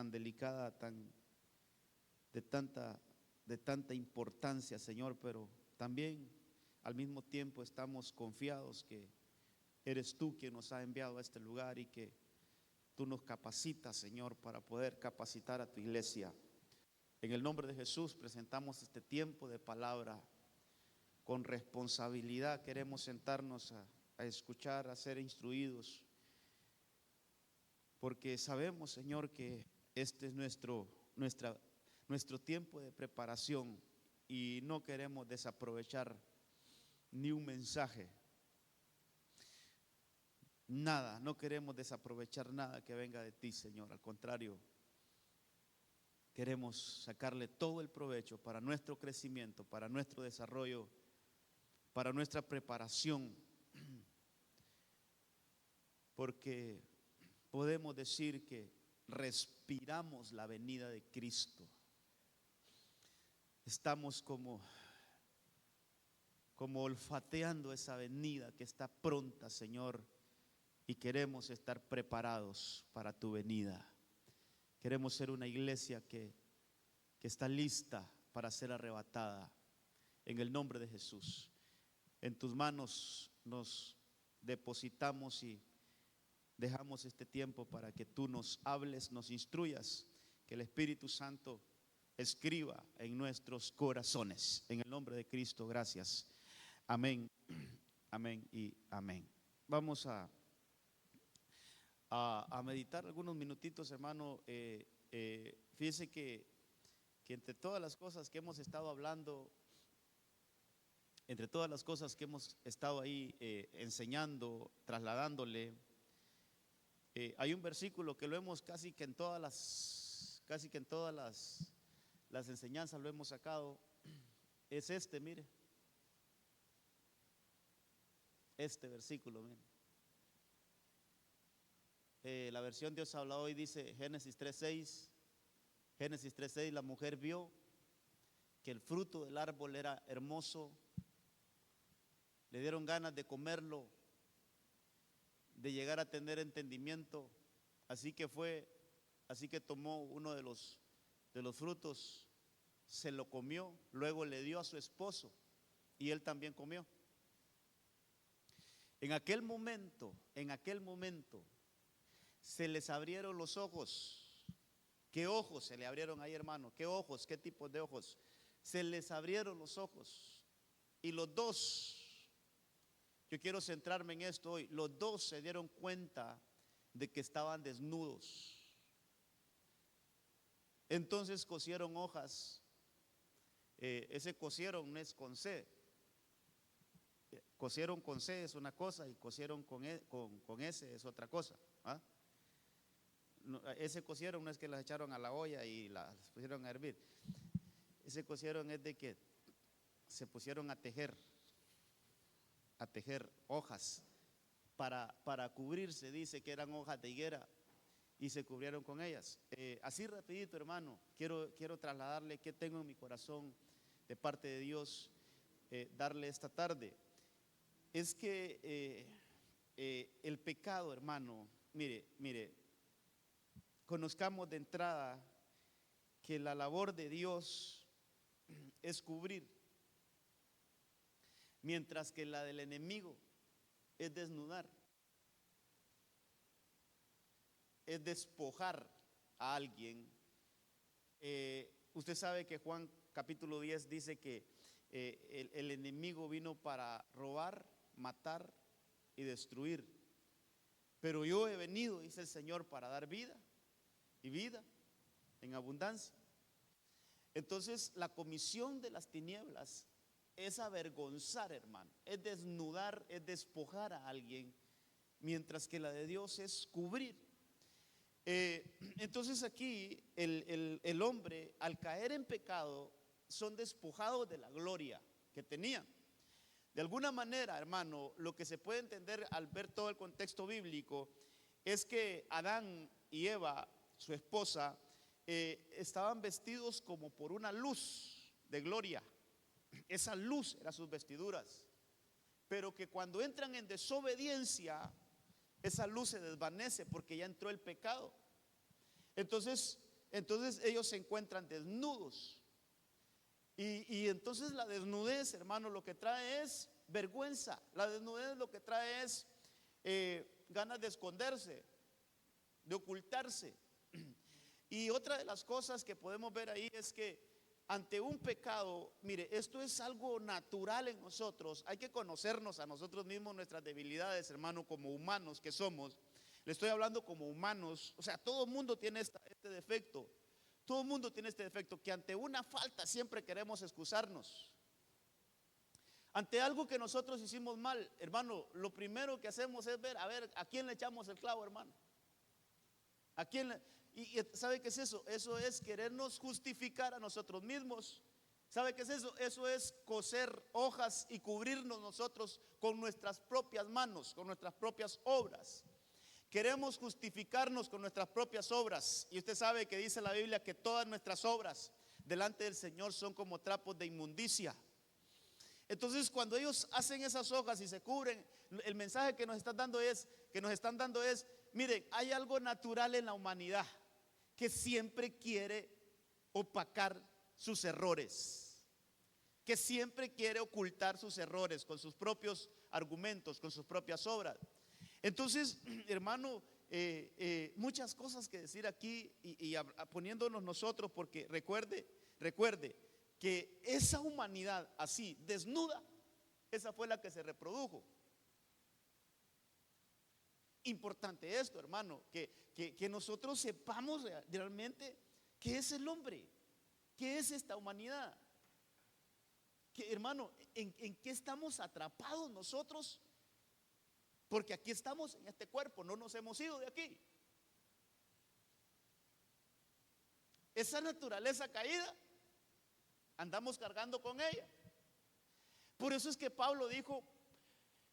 tan delicada, de tanta, de tanta importancia, Señor, pero también al mismo tiempo estamos confiados que eres tú quien nos ha enviado a este lugar y que tú nos capacitas, Señor, para poder capacitar a tu iglesia. En el nombre de Jesús presentamos este tiempo de palabra. Con responsabilidad queremos sentarnos a escuchar, a ser instruidos, porque sabemos, Señor, que este es nuestro tiempo de preparación y no queremos desaprovechar ni un mensaje, nada, no queremos desaprovechar nada que venga de ti, Señor. Al contrario, queremos sacarle todo el provecho para nuestro crecimiento, para nuestro desarrollo, para nuestra preparación, porque podemos decir que respiramos la venida de Cristo. Estamos como olfateando esa venida que está pronta, Señor, y queremos estar preparados para tu venida. Queremos ser una iglesia que está lista para ser arrebatada. En el nombre de Jesús, en tus manos nos depositamos y dejamos este tiempo para que tú nos hables, nos instruyas, que el Espíritu Santo escriba en nuestros corazones. En el nombre de Cristo, gracias. Amén, amén y amén. Vamos a meditar algunos minutitos, hermano. Fíjese que entre todas las cosas que hemos estado hablando, entre todas las cosas que hemos estado ahí enseñando, trasladándole, hay un versículo que lo hemos casi que en todas las enseñanzas lo hemos sacado. Es este, mire, este versículo, mire. La versión Dios habla hoy dice Génesis 3:6. Génesis 3:6, la mujer vio que el fruto del árbol era hermoso, le dieron ganas de comerlo, de llegar a tener entendimiento, así que tomó uno de los frutos, se lo comió, luego le dio a su esposo y él también comió. En aquel momento se les abrieron los ojos. ¿Qué ojos se le abrieron ahí, hermano? ¿Qué ojos? ¿Qué tipo de ojos? Se les abrieron los ojos y los dos, yo quiero centrarme en esto hoy, los dos se dieron cuenta de que estaban desnudos. Entonces cosieron hojas. Ese cosieron no es con C. Cosieron con C es una cosa y cosieron con S es otra cosa. ¿Ah? Ese cosieron no es que las echaron a la olla y las pusieron a hervir. Ese cosieron es de que se pusieron a tejer hojas para cubrirse. Dice que eran hojas de higuera y se cubrieron con ellas. Así rapidito, hermano, quiero trasladarle qué tengo en mi corazón de parte de Dios, darle esta tarde. Es que el pecado, hermano, mire, conozcamos de entrada que la labor de Dios es cubrir, mientras que la del enemigo es desnudar, es despojar a alguien. Usted sabe que Juan capítulo 10 dice que el enemigo vino para robar, matar y destruir, pero yo he venido, dice el Señor, para dar vida y vida en abundancia. Entonces la comisión de las tinieblas es avergonzar, hermano, es desnudar, es despojar a alguien, mientras que la de Dios es cubrir. Entonces aquí el hombre, al caer en pecado, son despojados de la gloria que tenían. De alguna manera, hermano, lo que se puede entender al ver todo el contexto bíblico es que Adán y Eva, su esposa, estaban vestidos como por una luz de gloria. Esa luz eran sus vestiduras, pero que cuando entran en desobediencia, esa luz se desvanece porque ya entró el pecado. Entonces Entonces ellos se encuentran desnudos. Y entonces la desnudez, hermano, lo que trae es vergüenza. La desnudez lo que trae es ganas de esconderse, de ocultarse. Y otra de las cosas que podemos ver ahí es que ante un pecado, mire, esto es algo natural en nosotros. Hay que conocernos a nosotros mismos, nuestras debilidades, hermano, como humanos que somos. Le estoy hablando como humanos. O sea, todo el mundo tiene este defecto. Todo el mundo tiene este defecto, que ante una falta siempre queremos excusarnos. Ante algo que nosotros hicimos mal, hermano, lo primero que hacemos es ver, a ver, ¿a quién le echamos el clavo, hermano? ¿A quién le? Y ¿sabe qué es eso? Eso es querernos justificar a nosotros mismos. ¿Sabe qué es eso? Eso es coser hojas y cubrirnos nosotros con nuestras propias manos, con nuestras propias obras. Queremos justificarnos con nuestras propias obras. Y usted sabe que dice la Biblia que todas nuestras obras delante del Señor son como trapos de inmundicia. Entonces, cuando ellos hacen esas hojas y se cubren, el mensaje que nos están dando es, miren, hay algo natural en la humanidad que siempre quiere opacar sus errores, que siempre quiere ocultar sus errores con sus propios argumentos, con sus propias obras. Entonces, hermano, muchas cosas que decir aquí y poniéndonos nosotros, porque recuerde que esa humanidad así, desnuda, esa fue la que se reprodujo. Importante esto, hermano, que nosotros sepamos realmente qué es el hombre, qué es esta humanidad. Que, hermano, ¿en qué estamos atrapados nosotros? Porque aquí estamos en este cuerpo, no nos hemos ido de aquí. Esa naturaleza caída, andamos cargando con ella. Por eso es que Pablo dijo: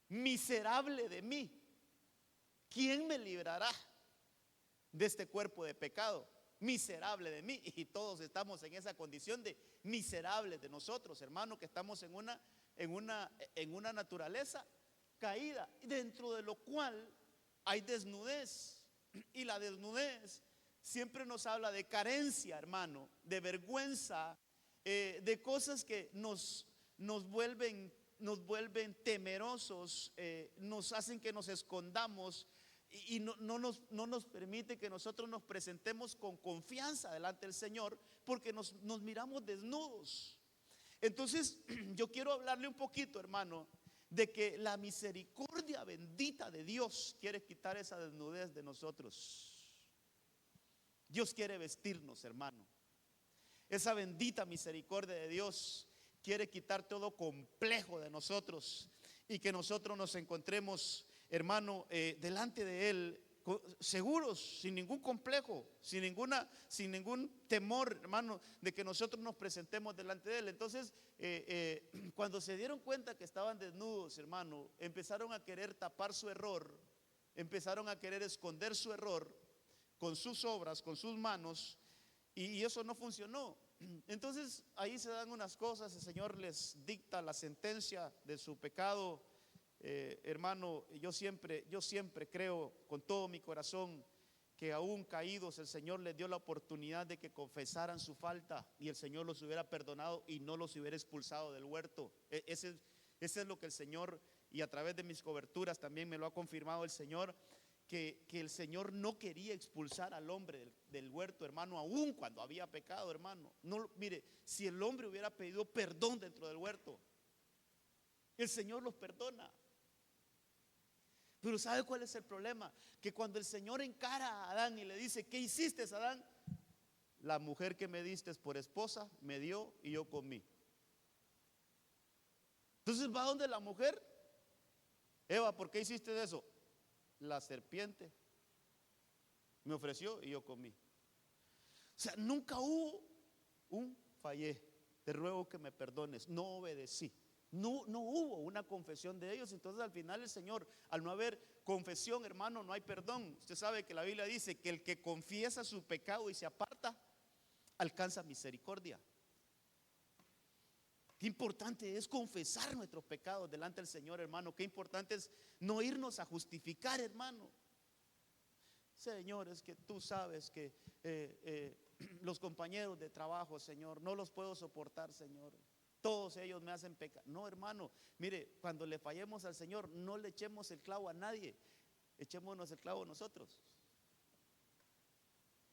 miserable de mí, ¿quién me librará de este cuerpo de pecado? Miserable de mí. Y todos estamos en esa condición de miserables de nosotros, hermano, que estamos en una naturaleza caída, dentro de lo cual hay desnudez. Y la desnudez siempre nos habla de carencia, hermano, de vergüenza, de cosas que nos vuelven temerosos, nos hacen que nos escondamos y no nos permite que nosotros nos presentemos con confianza delante del Señor, porque nos miramos desnudos. Entonces yo quiero hablarle un poquito, hermano, de que la misericordia bendita de Dios quiere quitar esa desnudez de nosotros. Dios quiere vestirnos, hermano. Esa bendita misericordia de Dios quiere quitar todo complejo de nosotros y que nosotros nos encontremos, hermano, delante de Él, seguros, sin ningún complejo, sin ningún temor, hermano, de que nosotros nos presentemos delante de Él. Entonces, cuando se dieron cuenta que estaban desnudos, hermano, empezaron a querer tapar su error, empezaron a querer esconder su error con sus obras, con sus manos, y eso no funcionó. Entonces ahí se dan unas cosas, el Señor les dicta la sentencia de su pecado. Hermano, yo siempre creo con todo mi corazón que aún caídos el Señor les dio la oportunidad de que confesaran su falta y el Señor los hubiera perdonado y no los hubiera expulsado del huerto. Ese es lo que el Señor, y a través de mis coberturas también me lo ha confirmado el Señor, que el Señor no quería expulsar al hombre del huerto, hermano, aún cuando había pecado, hermano. No, mire, si el hombre hubiera pedido perdón dentro del huerto, el Señor los perdona. Pero ¿sabe cuál es el problema? Que cuando el Señor encara a Adán y le dice: ¿qué hiciste, Adán? La mujer que me diste por esposa me dio y yo comí. Entonces va donde la mujer: Eva, ¿por qué hiciste eso? La serpiente me ofreció y yo comí. O sea, nunca hubo un fallé, te ruego que me perdones, no obedecí. No hubo una confesión de ellos. Entonces al final el Señor, al no haber confesión, hermano, no hay perdón. Usted sabe que la Biblia dice que el que confiesa su pecado y se aparta alcanza misericordia. Qué importante es confesar nuestros pecados delante del Señor, hermano. Qué importante es no irnos a justificar, hermano. Señor, es que tú sabes que los compañeros de trabajo, Señor, no los puedo soportar, Señor. Todos ellos me hacen pecar. No, hermano, mire, cuando le fallemos al Señor, no le echemos el clavo a nadie, echémonos el clavo nosotros.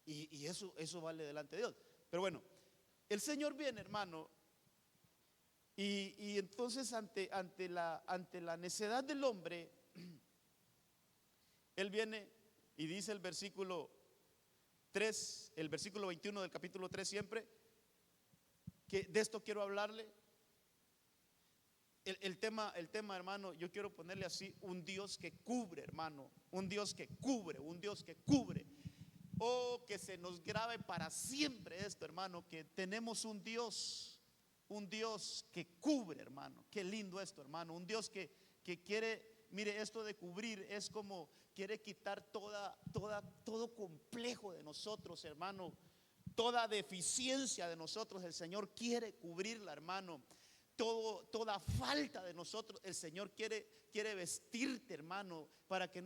Y eso vale delante de Dios. Pero bueno, el Señor viene, hermano, y entonces ante la necedad del hombre, Él viene y dice el versículo 3, el versículo 21 del capítulo 3 siempre, que de esto quiero hablarle. El tema, hermano, yo quiero ponerle así: un Dios que cubre, hermano, un Dios que cubre, un Dios que cubre. Oh, que se nos grabe para siempre esto, hermano, que tenemos un Dios que cubre, hermano. Qué lindo esto, hermano, un Dios que quiere, mire, esto de cubrir es como quiere quitar todo complejo de nosotros, hermano, toda deficiencia de nosotros. El Señor quiere cubrirla, hermano. Toda falta de nosotros, el Señor quiere vestirte, hermano, para que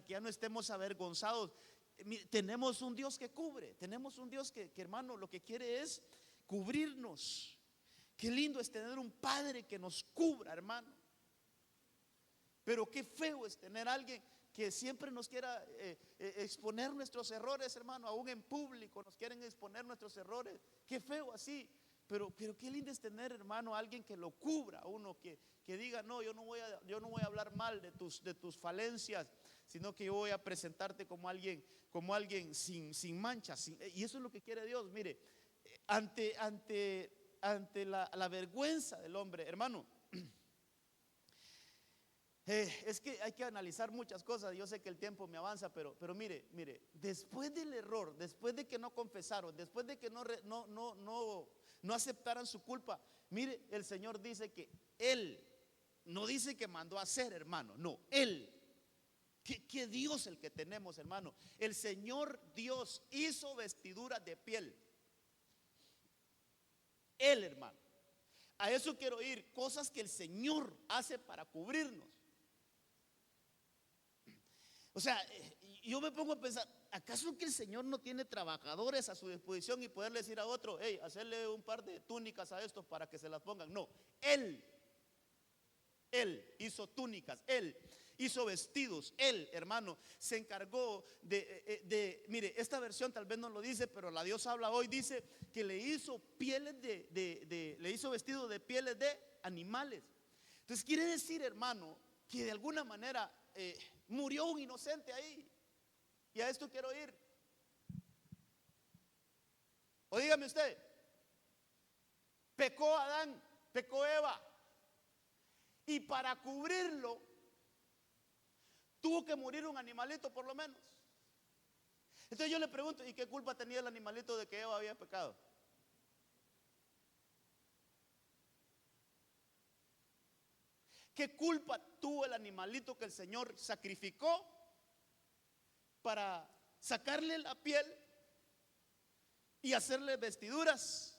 ya no estemos avergonzados. Tenemos un Dios que cubre, tenemos un Dios que, hermano, lo que quiere es cubrirnos. Qué lindo es tener un Padre que nos cubra, hermano. Pero qué feo es tener a alguien que siempre nos quiera exponer nuestros errores, hermano. Aún en público nos quieren exponer nuestros errores. Qué feo así. Pero qué lindo es tener, hermano, a alguien que lo cubra a uno, que diga: no, yo no voy a hablar mal de tus falencias, sino que yo voy a presentarte como alguien sin manchas. Y eso es lo que quiere Dios. Mire, ante la vergüenza del hombre, hermano, es que hay que analizar muchas cosas. Yo sé que el tiempo me avanza, pero mire, después del error, después de que no confesaron, después de que no aceptaran su culpa, mire, el Señor dice que Él, no dice que mandó a hacer, hermano, no, Él. ¿Qué Dios el que tenemos, hermano? El Señor Dios hizo vestiduras de piel. Él, hermano. A eso quiero ir, cosas que el Señor hace para cubrirnos. O sea, yo me pongo a pensar: ¿acaso que el Señor no tiene trabajadores a su disposición y poderle decir a otro: hey, hacerle un par de túnicas a estos para que se las pongan? No, Él hizo túnicas, Él hizo vestidos, Él, hermano, se encargó mire, esta versión tal vez no lo dice, pero la Dios habla hoy, dice que le hizo pieles le hizo vestidos de pieles de animales. Entonces quiere decir, hermano, que de alguna manera murió un inocente ahí. Y a esto quiero ir. O dígame usted, pecó Adán, pecó Eva, y para cubrirlo tuvo que morir un animalito por lo menos. Entonces yo le pregunto: ¿y qué culpa tenía el animalito de que Eva había pecado? ¿Qué culpa tuvo el animalito que el Señor sacrificó para sacarle la piel y hacerle vestiduras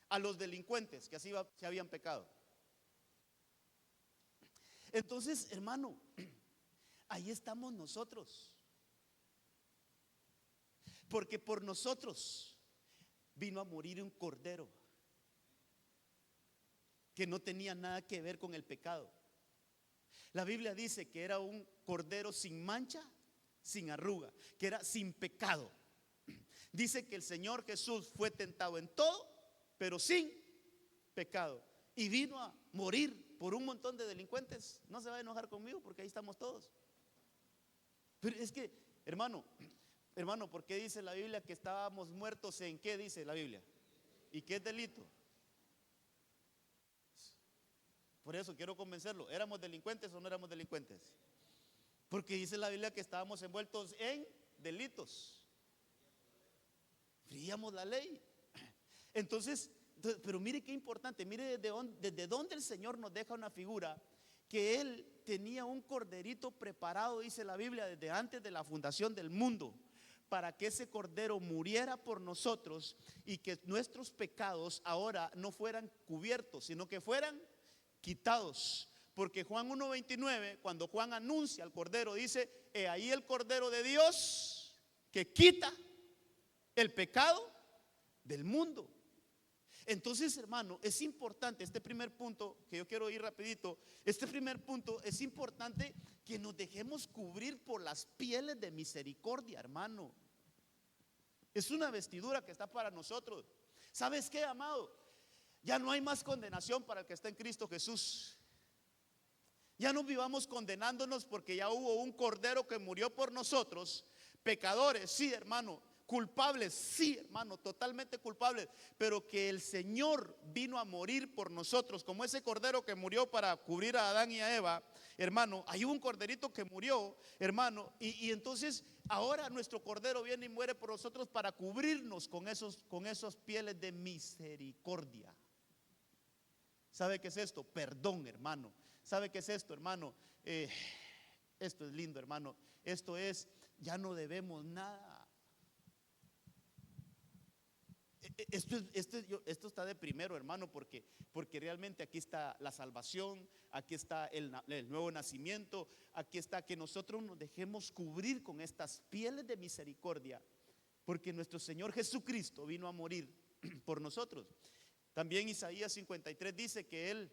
a los delincuentes que así se habían pecado? Entonces, hermano, ahí estamos nosotros, porque por nosotros vino a morir un cordero que no tenía nada que ver con el pecado. La Biblia dice que era un cordero sin mancha, sin arruga, que era sin pecado. Dice que el Señor Jesús fue tentado en todo, pero sin pecado, y vino a morir por un montón de delincuentes. No se va a enojar conmigo porque ahí estamos todos. Pero es que, hermano, ¿por qué dice la Biblia que estábamos muertos en qué dice la Biblia? ¿Y qué es delito? Por eso quiero convencerlo: ¿éramos delincuentes o no éramos delincuentes? Porque dice la Biblia que estábamos envueltos en delitos, fríamos la ley. Entonces, pero mire qué importante, mire desde dónde el Señor nos deja una figura: que Él tenía un corderito preparado, dice la Biblia, desde antes de la fundación del mundo, para que ese cordero muriera por nosotros y que nuestros pecados ahora no fueran cubiertos, sino que fueran quitados. Porque Juan 1:29, cuando Juan anuncia al cordero, dice: he ahí el cordero de Dios que quita el pecado del mundo. Entonces, hermano, es importante este primer punto, que yo quiero ir rapidito. Este primer punto es importante, que nos dejemos cubrir por las pieles de misericordia, hermano. Es una vestidura que está para nosotros. ¿Sabes qué, amado? Ya no hay más condenación para el que está en Cristo Jesús. Ya no vivamos condenándonos, porque ya hubo un cordero que murió por nosotros. Pecadores, sí, hermano. Culpables, sí, hermano, totalmente culpables, pero que el Señor vino a morir por nosotros, como ese cordero que murió para cubrir a Adán y a Eva, hermano. Hay un corderito que murió, hermano, y entonces ahora nuestro cordero viene y muere por nosotros para cubrirnos con esos pieles de misericordia. ¿Sabe qué es esto? Perdón, hermano. ¿Sabe qué es esto, hermano? Esto es lindo, hermano. Esto es, ya no debemos nada. Esto está de primero, hermano, porque realmente aquí está la salvación, aquí está el nuevo nacimiento, aquí está que nosotros nos dejemos cubrir con estas pieles de misericordia, porque nuestro Señor Jesucristo vino a morir por nosotros. También Isaías 53 dice que Él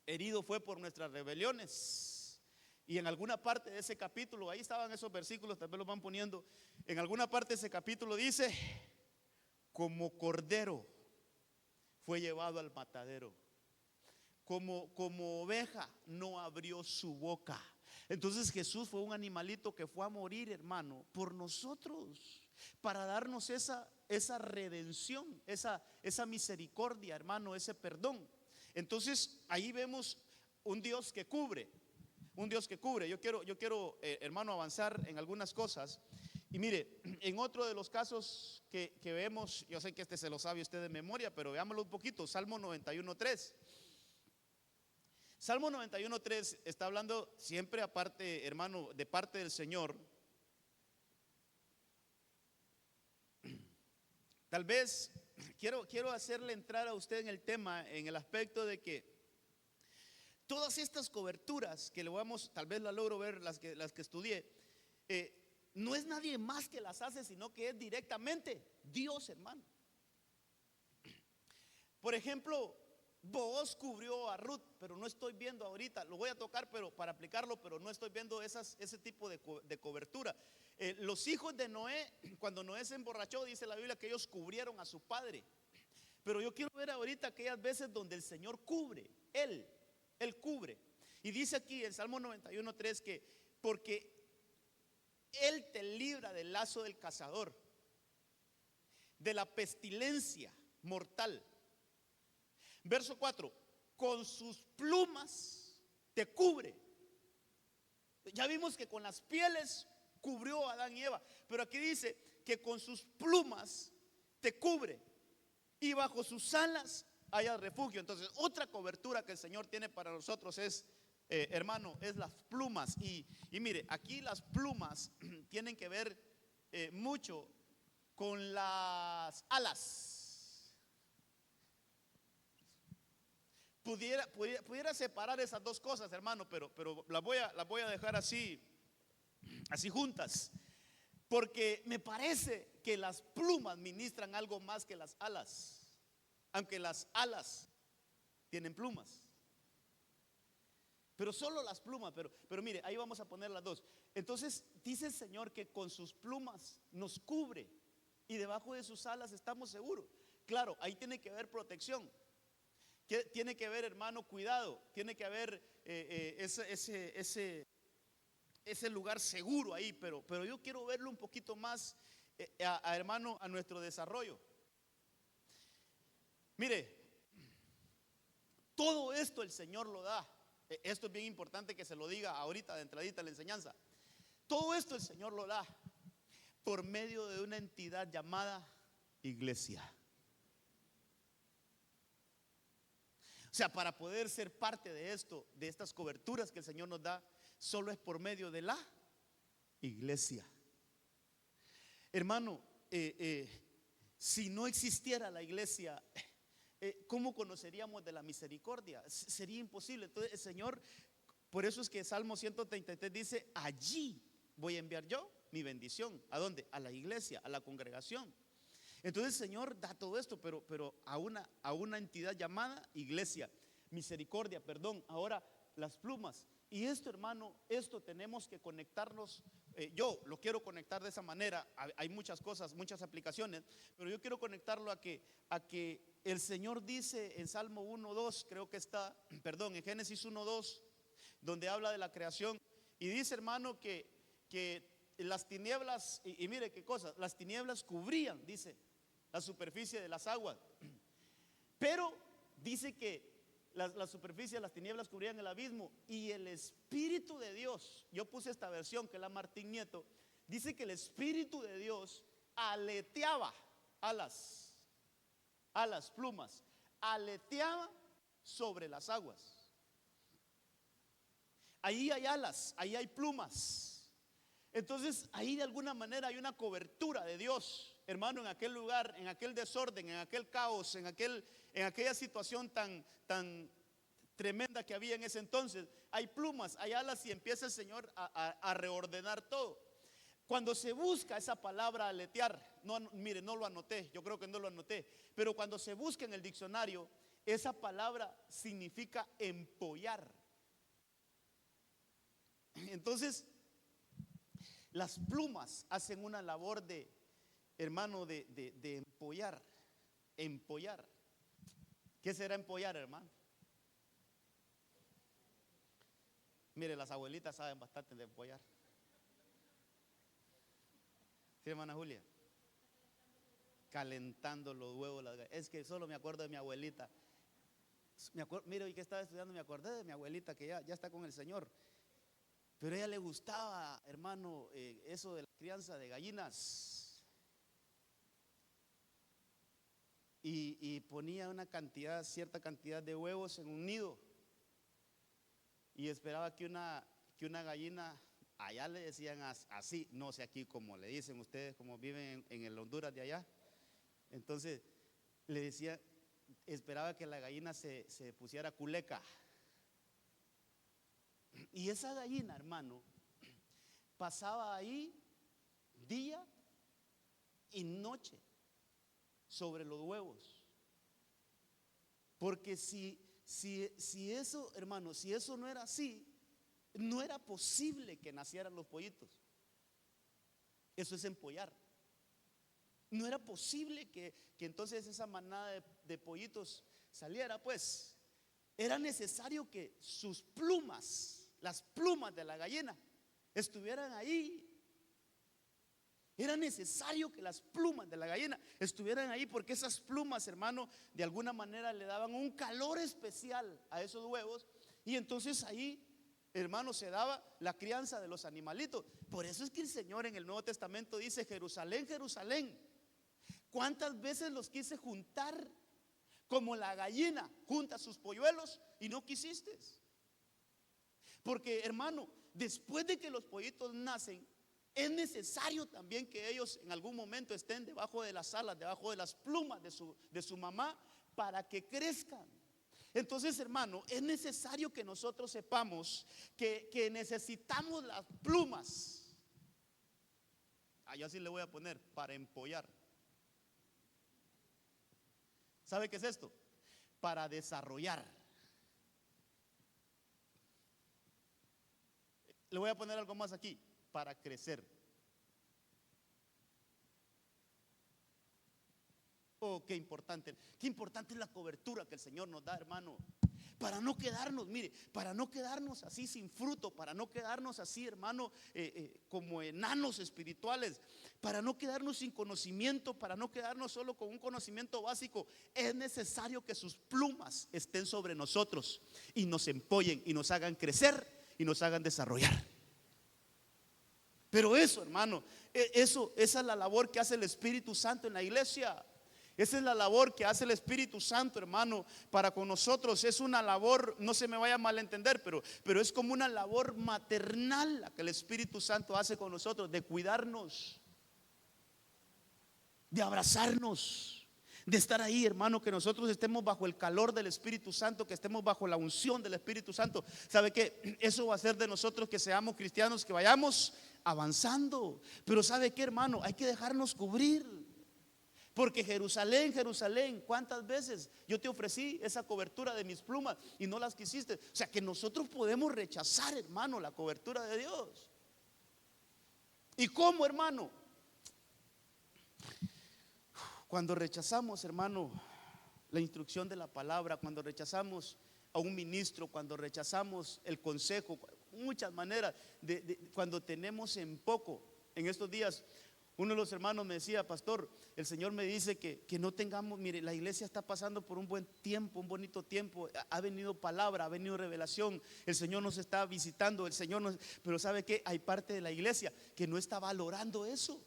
herido fue por nuestras rebeliones. Y en alguna parte de ese capítulo, ahí estaban esos versículos, tal vez los van poniendo. En alguna parte de ese capítulo dice: como cordero fue llevado al matadero, como oveja no abrió su boca. Entonces Jesús fue un animalito que fue a morir, hermano, por nosotros, para darnos esa redención, esa misericordia, hermano, ese perdón. Entonces ahí vemos un Dios que cubre, un Dios que cubre. Yo quiero hermano, avanzar en algunas cosas. Y mire, en otro de los casos que vemos, yo sé que este se lo sabe usted de memoria, pero veámoslo un poquito. Salmo 91:3. Salmo 91:3 está hablando siempre, aparte, hermano, de parte del Señor. Tal vez quiero hacerle entrar a usted en el tema, en el aspecto de que todas estas coberturas que le vamos, tal vez la logro ver, las que estudié, no es nadie más que las hace, sino que es directamente Dios, hermano. Por ejemplo, Booz cubrió a Ruth, pero no estoy viendo ahorita, lo voy a tocar pero para aplicarlo, pero no estoy viendo ese tipo de cobertura. Los hijos de Noé, cuando Noé se emborrachó, dice la Biblia que ellos cubrieron a su padre. Pero yo quiero ver ahorita aquellas veces donde el Señor cubre, Él cubre. Y dice aquí en Salmo 91:3 que porque Él te libra del lazo del cazador, de la pestilencia mortal. Verso 4: con sus plumas te cubre. Ya vimos que con las pieles cubrió a Adán y Eva, pero aquí dice que con sus plumas te cubre y bajo sus alas haya refugio. Entonces, otra cobertura que el Señor tiene para nosotros es, hermano, es las plumas. Y mire, aquí las plumas tienen que ver mucho con las alas. Pudiera separar esas dos cosas, hermano, pero las voy a dejar así juntas, porque me parece que las plumas ministran algo más que las alas, aunque las alas tienen plumas, pero solo las plumas. Pero mire, ahí vamos a poner las dos. Entonces dice el Señor que con sus plumas nos cubre y debajo de sus alas estamos seguros. Claro, ahí tiene que haber protección, tiene que haber, hermano, cuidado, tiene que haber ese lugar seguro ahí, pero yo quiero verlo un poquito más, hermano, a nuestro desarrollo. Mire, todo esto el Señor lo da. Esto es bien importante que se lo diga ahorita de entradita a la enseñanza. Todo esto el Señor lo da por medio de una entidad llamada iglesia. O sea, para poder ser parte de esto, de estas coberturas que el Señor nos da, solo es por medio de la iglesia. Hermano, si no existiera la iglesia, ¿cómo conoceríamos de la misericordia? Sería imposible. Entonces el Señor, por eso es que Salmo 133 dice: allí voy a enviar yo mi bendición. ¿A dónde? A la iglesia, a la congregación. Entonces el Señor da todo esto, pero a una entidad llamada iglesia, misericordia, perdón. Ahora las plumas. Y esto, hermano, esto tenemos que conectarnos. Yo lo quiero conectar de esa manera. Hay muchas cosas, muchas aplicaciones, pero yo quiero conectarlo a que el Señor dice en Salmo 1:2, creo que está, perdón, en Génesis 1:2, donde habla de la creación. Y dice, hermano, que las tinieblas, y mire qué cosa, las tinieblas cubrían, dice, la superficie de las aguas. Pero dice que la superficie de las tinieblas cubrían el abismo, y el Espíritu de Dios, yo puse esta versión que es la Martín Nieto, dice que el Espíritu de Dios aleteaba alas, plumas, aleteaba sobre las aguas. Ahí hay alas, ahí hay plumas. Entonces ahí de alguna manera hay una cobertura de Dios, hermano, en aquel lugar, en aquel desorden, en aquel caos, en aquella situación tan tremenda que había en ese entonces. Hay plumas, hay alas, y empieza el Señor a reordenar todo. Cuando se busca esa palabra aletear, mire, no lo anoté, yo creo que no lo anoté, pero cuando se busca en el diccionario, esa palabra significa empollar. Entonces, las plumas hacen una labor de, hermano, de empollar. Empollar. ¿Qué será empollar, hermano? Mire, las abuelitas saben bastante de empollar. ¿Sí, hermana Julia? Calentando los huevos. Es que solo me acuerdo de mi abuelita. Mire, hoy que estaba estudiando me acordé de mi abuelita que ya está con el Señor. Pero a ella le gustaba, hermano, eso de la crianza de gallinas. Y ponía cierta cantidad de huevos en un nido. Y esperaba que una gallina, allá le decían así, no sé aquí como le dicen ustedes, como viven en el Honduras de allá. Entonces le decía, esperaba que la gallina se pusiera culeca. Y esa gallina, hermano, pasaba ahí día y noche sobre los huevos. Porque si eso, hermano, si eso no era así, no era posible que nacieran los pollitos. Eso es empollar. No era posible que entonces esa manada de pollitos saliera, pues. Era necesario que sus plumas, las plumas de la gallina, estuvieran ahí. Era necesario que las plumas de la gallina estuvieran ahí, porque esas plumas, hermano, de alguna manera le daban un calor especial a esos huevos. Y entonces ahí, hermano, se daba la crianza de los animalitos. Por eso es que el Señor en el Nuevo Testamento dice: Jerusalén, Jerusalén, ¿cuántas veces los quise juntar como la gallina junta sus polluelos y no quisiste? Porque, hermano, después de que los pollitos nacen, es necesario también que ellos en algún momento estén debajo de las alas, debajo de las plumas de su mamá, para que crezcan. Entonces, hermano, es necesario que nosotros sepamos que necesitamos las plumas. Yo así le voy a poner, para empollar. ¿Sabe qué es esto? Para desarrollar. Le voy a poner algo más aquí: para crecer. Oh, qué importante es la cobertura que el Señor nos da, hermano. Para no quedarnos, mire, para no quedarnos así sin fruto, para no quedarnos así, hermano, como enanos espirituales, para no quedarnos sin conocimiento, para no quedarnos solo con un conocimiento básico. Es necesario que sus plumas estén sobre nosotros y nos empollen y nos hagan crecer y nos hagan desarrollar. Pero eso, hermano, esa es la labor que hace el Espíritu Santo en la iglesia. Esa es la labor que hace el Espíritu Santo, hermano, para con nosotros. Es una labor, no se me vaya a malentender, pero es como una labor maternal la que el Espíritu Santo hace con nosotros, de cuidarnos, de abrazarnos, de estar ahí, hermano, que nosotros estemos bajo el calor del Espíritu Santo, que estemos bajo la unción del Espíritu Santo. ¿Sabe qué? Eso va a hacer de nosotros que seamos cristianos, que vayamos avanzando. Pero ¿sabe qué, hermano? Hay que dejarnos cubrir. Porque Jerusalén, Jerusalén, ¿cuántas veces yo te ofrecí esa cobertura de mis plumas y no las quisiste? O sea que nosotros podemos rechazar, hermano, la cobertura de Dios. ¿Y cómo, hermano? Cuando rechazamos, hermano, la instrucción de la palabra, cuando rechazamos a un ministro, cuando rechazamos el consejo, muchas maneras, cuando tenemos en poco. En estos días uno de los hermanos me decía: pastor, el Señor me dice que no tengamos, mire, la iglesia está pasando por un buen tiempo, un bonito tiempo, ha venido palabra, ha venido revelación, el Señor nos está visitando, el Señor nos, pero ¿sabe qué? Hay parte de la iglesia que no está valorando eso.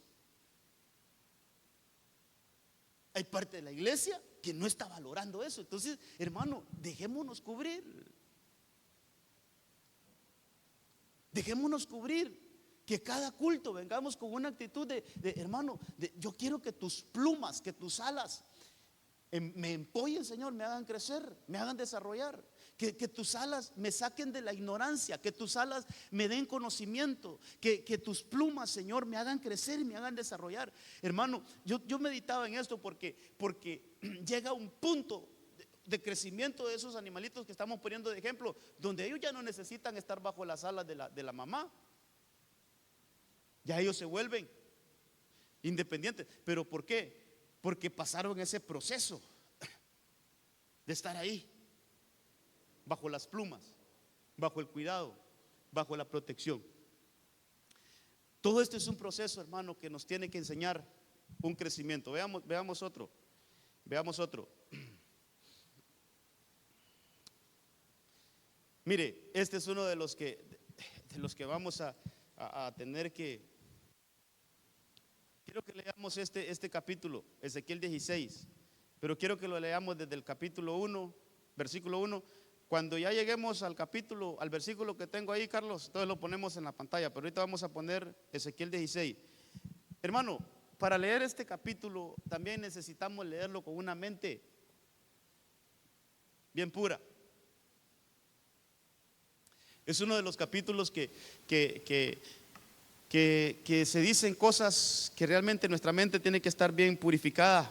Hay parte de la iglesia que no está valorando eso. Entonces, hermano, dejémonos cubrir. Dejémonos cubrir. Que cada culto vengamos con una actitud de hermano, yo quiero que tus plumas, que tus alas me empollen, Señor, me hagan crecer, me hagan desarrollar. Que tus alas me saquen de la ignorancia, que tus alas me den conocimiento, que tus plumas, Señor, me hagan crecer y me hagan desarrollar. Hermano, yo meditaba en esto porque llega un punto de crecimiento de esos animalitos que estamos poniendo de ejemplo, donde ellos ya no necesitan estar bajo las alas de la mamá. Ya ellos se vuelven independientes. ¿Pero por qué? Porque pasaron ese proceso de estar ahí, bajo las plumas, bajo el cuidado, bajo la protección. Todo esto es un proceso, hermano, que nos tiene que enseñar un crecimiento. Veamos otro. Mire, este es uno de los que vamos a tener que. Quiero que leamos este capítulo, Ezequiel 16, pero quiero que lo leamos desde el capítulo 1, versículo 1. Cuando ya lleguemos al versículo que tengo ahí, Carlos, entonces lo ponemos en la pantalla, pero ahorita vamos a poner Ezequiel 16. Hermano, para leer este capítulo también necesitamos leerlo con una mente bien pura. Es uno de los capítulos que se dicen cosas que realmente nuestra mente tiene que estar bien purificada,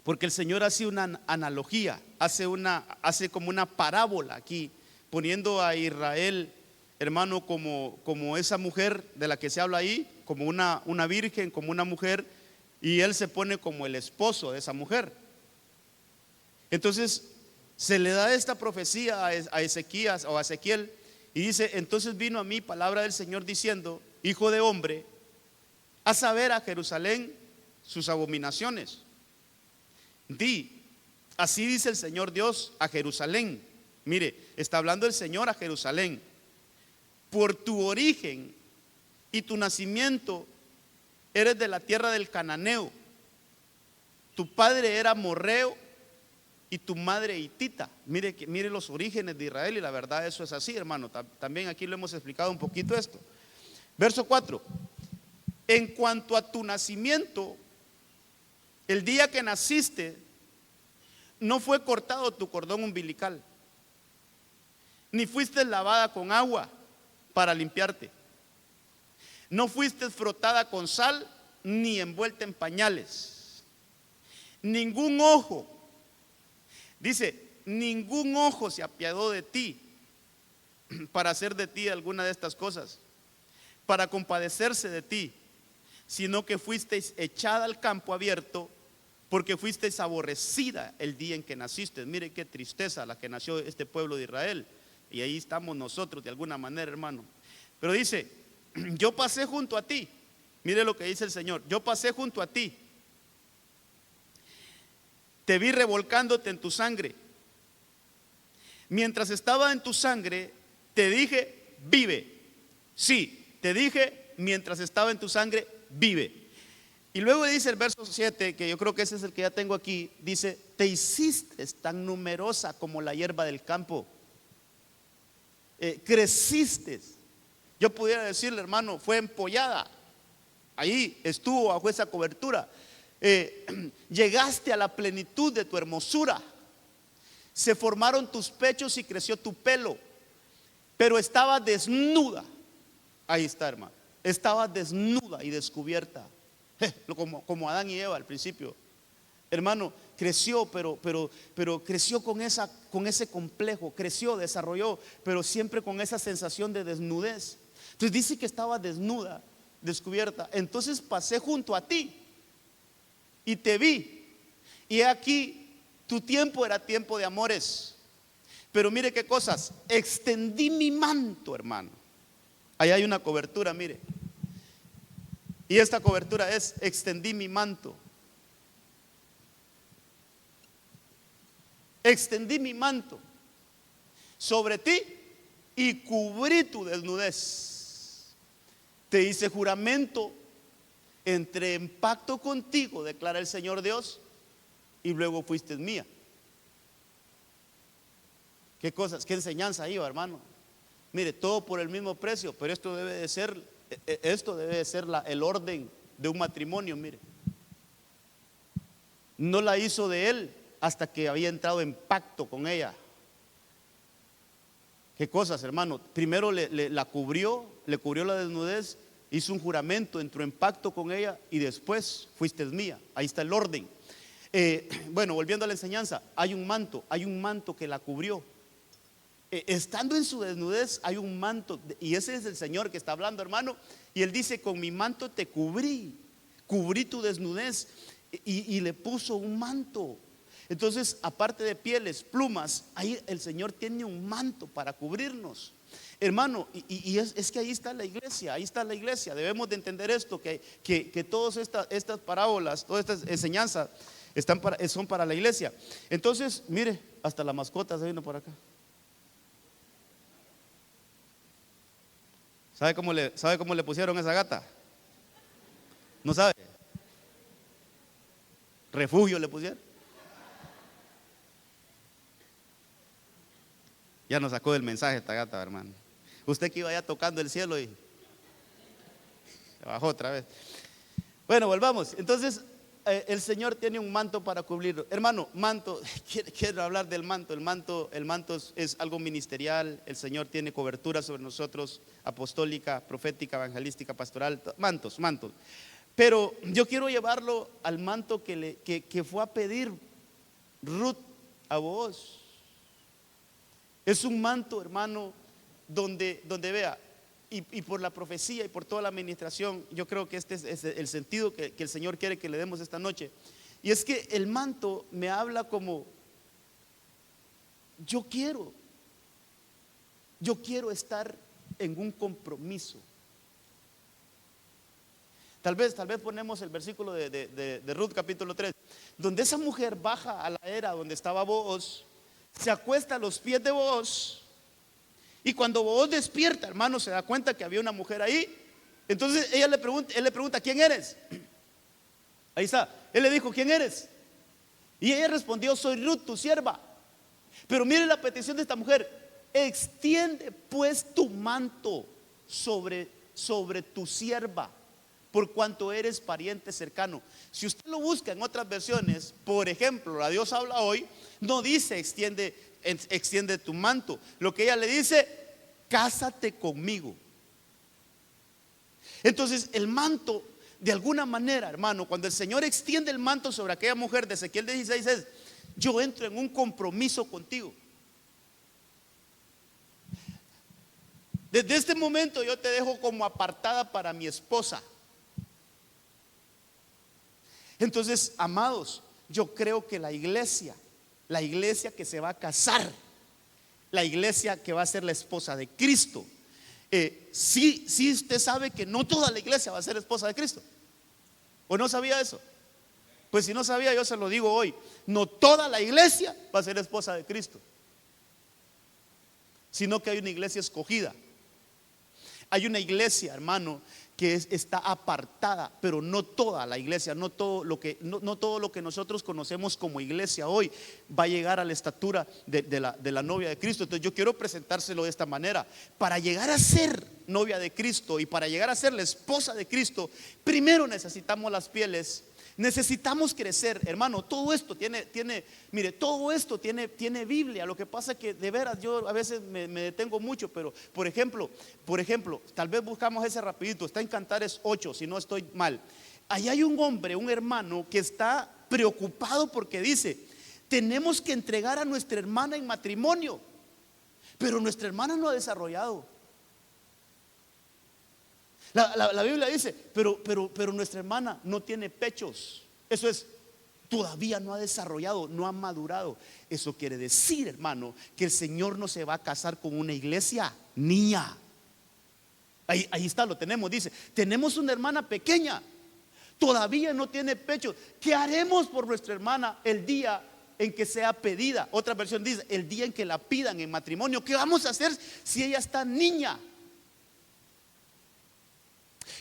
porque el Señor hace una analogía, hace como una parábola aquí, poniendo a Israel, hermano, como esa mujer de la que se habla ahí, como una virgen, como una mujer, y Él se pone como el esposo de esa mujer. Entonces se le da esta profecía a Ezequías o a Ezequiel, y dice: entonces vino a mí palabra del Señor diciendo: hijo de hombre, haz saber a Jerusalén sus abominaciones. Di, así dice el Señor Dios a Jerusalén. Mire, está hablando el Señor a Jerusalén: por tu origen y tu nacimiento eres de la tierra del cananeo, tu padre era amorreo y tu madre hitita. Mire los orígenes de Israel, y la verdad eso es así, hermano. También aquí lo hemos explicado un poquito esto. Verso 4: en cuanto a tu nacimiento, el día que naciste, no fue cortado tu cordón umbilical, ni fuiste lavada con agua para limpiarte, no fuiste frotada con sal, ni envuelta en pañales. Ningún ojo, dice, ningún ojo se apiadó de ti para hacer de ti alguna de estas cosas, para compadecerse de ti, sino que fuisteis echada al campo abierto, porque fuisteis aborrecida el día en que naciste. Mire qué tristeza la que nació este pueblo de Israel, y ahí estamos nosotros de alguna manera, hermano. Pero dice: yo pasé junto a ti. Mire lo que dice el Señor: yo pasé junto a ti, te vi revolcándote en tu sangre. Mientras estaba en tu sangre, te dije: vive. Sí, te dije, mientras estaba en tu sangre, vive. Y luego dice el verso 7, que yo creo que ese es el que ya tengo aquí, dice: te hiciste tan numerosa como la hierba del campo, creciste. Yo pudiera decirle, hermano, fue empollada, ahí estuvo bajo esa cobertura. Llegaste a la plenitud de tu hermosura, se formaron tus pechos y creció tu pelo, pero estaba desnuda. Ahí está, hermano, estaba desnuda y descubierta. como Adán y Eva al principio. Hermano, creció, pero creció con ese complejo, creció, desarrolló, pero siempre con esa sensación de desnudez. Entonces dice que estaba desnuda, descubierta. Entonces pasé junto a ti y te vi. Y aquí tu tiempo era tiempo de amores. Pero mire qué cosas, extendí mi manto, hermano. Ahí hay una cobertura, mire. Y esta cobertura es: extendí mi manto. Extendí mi manto sobre ti y cubrí tu desnudez. Te hice juramento, entré en pacto contigo, declara el Señor Dios, y luego fuiste mía. Qué cosas, qué enseñanza iba, hermano. Mire, todo por el mismo precio, pero esto debe de ser el orden de un matrimonio. Mire, no la hizo de él hasta que había entrado en pacto con ella. Qué cosas, hermano. Primero la cubrió, le cubrió la desnudez, hizo un juramento, entró en pacto con ella y después fuiste mía. Ahí está el orden. Bueno, volviendo a la enseñanza, hay un manto que la cubrió. Estando en su desnudez hay un manto, y ese es el Señor que está hablando, hermano. Y Él dice: con mi manto te cubrí tu desnudez, y le puso un manto. Entonces, aparte de pieles, plumas, ahí el Señor tiene un manto para cubrirnos, hermano. Y es que ahí está la iglesia, debemos de entender esto, que todas estas parábolas, todas estas enseñanzas son para la iglesia. Entonces, mire, hasta la mascota se vino por acá. ¿Sabe cómo le pusieron a esa gata? ¿No sabe? Refugio le pusieron. Ya nos sacó del mensaje esta gata, hermano. Usted que iba ya tocando el cielo y bajó otra vez. Bueno, volvamos. Entonces, el Señor tiene un manto para cubrirlo. Hermano, manto, quiero hablar del manto. El manto es algo ministerial. El Señor tiene cobertura sobre nosotros, apostólica, profética, evangelística, pastoral, mantos. Pero yo quiero llevarlo al manto que fue a pedir Ruth a Booz. Es un manto, hermano, donde vea, y por la profecía y por toda la administración, yo creo que este es el sentido que el Señor quiere que le demos esta noche. Y es que el manto me habla como: yo quiero estar en un compromiso. Tal vez ponemos el versículo de Ruth capítulo 3, donde esa mujer baja a la era donde estaba Booz, se acuesta a los pies de Booz, y cuando Booz despierta, hermano, se da cuenta que había una mujer ahí. Entonces él le pregunta: ¿quién eres? Ahí está, él le dijo: ¿quién eres? Y ella respondió: soy Ruth, tu sierva. Pero mire la petición de esta mujer: extiende pues tu manto sobre tu sierva, por cuanto eres pariente cercano. Si usted lo busca en otras versiones, por ejemplo, la Dios habla hoy, no dice extiende tu manto. Lo que ella le dice: cásate conmigo. Entonces el manto, de alguna manera, hermano, cuando el Señor extiende el manto sobre aquella mujer de Ezequiel 16, es: yo entro en un compromiso contigo. Desde este momento yo te dejo como apartada para mi esposa. Entonces, amados, yo creo que la iglesia que se va a casar, la iglesia que va a ser la esposa de Cristo, sí usted sabe que no toda la iglesia va a ser esposa de Cristo. ¿O no sabía eso? Pues si no sabía, yo se lo digo hoy: no toda la iglesia va a ser esposa de Cristo, sino que hay una iglesia escogida. Hay una iglesia, hermano, que está apartada, pero no toda la iglesia, no todo lo que nosotros conocemos como iglesia hoy va a llegar a la estatura de la novia de Cristo. Entonces yo quiero presentárselo de esta manera: para llegar a ser novia de Cristo y para llegar a ser la esposa de Cristo, primero necesitamos las pieles. Necesitamos crecer, hermano. Todo esto tiene Biblia. Lo que pasa es que de veras yo a veces me detengo mucho, pero por ejemplo, tal vez buscamos ese rapidito. Está en Cantares 8, si no estoy mal. ahí hay un hombre, un hermano que está preocupado porque dice: tenemos que entregar a nuestra hermana en matrimonio, pero nuestra hermana no ha desarrollado. La Biblia dice, pero nuestra hermana no tiene pechos. Eso es, todavía no ha desarrollado, no ha madurado. Eso quiere decir, hermano, que el Señor no se va a casar con una iglesia niña. Ahí está, lo tenemos. Dice: tenemos una hermana pequeña, todavía no tiene pecho. ¿Qué haremos por nuestra hermana el día en que sea pedida? Otra versión dice: el día en que la pidan en matrimonio. ¿Qué vamos a hacer si ella está niña?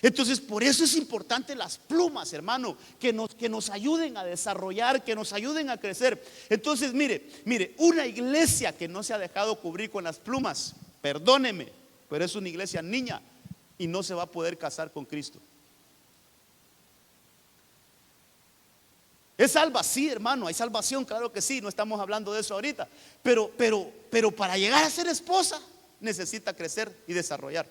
Entonces, por eso es importante las plumas, hermano, que nos ayuden a desarrollar, que nos ayuden a crecer. Entonces, mire, una iglesia que no se ha dejado cubrir con las plumas, perdóneme, pero es una iglesia niña y no se va a poder casar con Cristo. ¿Es salva? Sí, hermano, hay salvación, claro que sí, no estamos hablando de eso ahorita. Pero para llegar a ser esposa necesita crecer y desarrollar.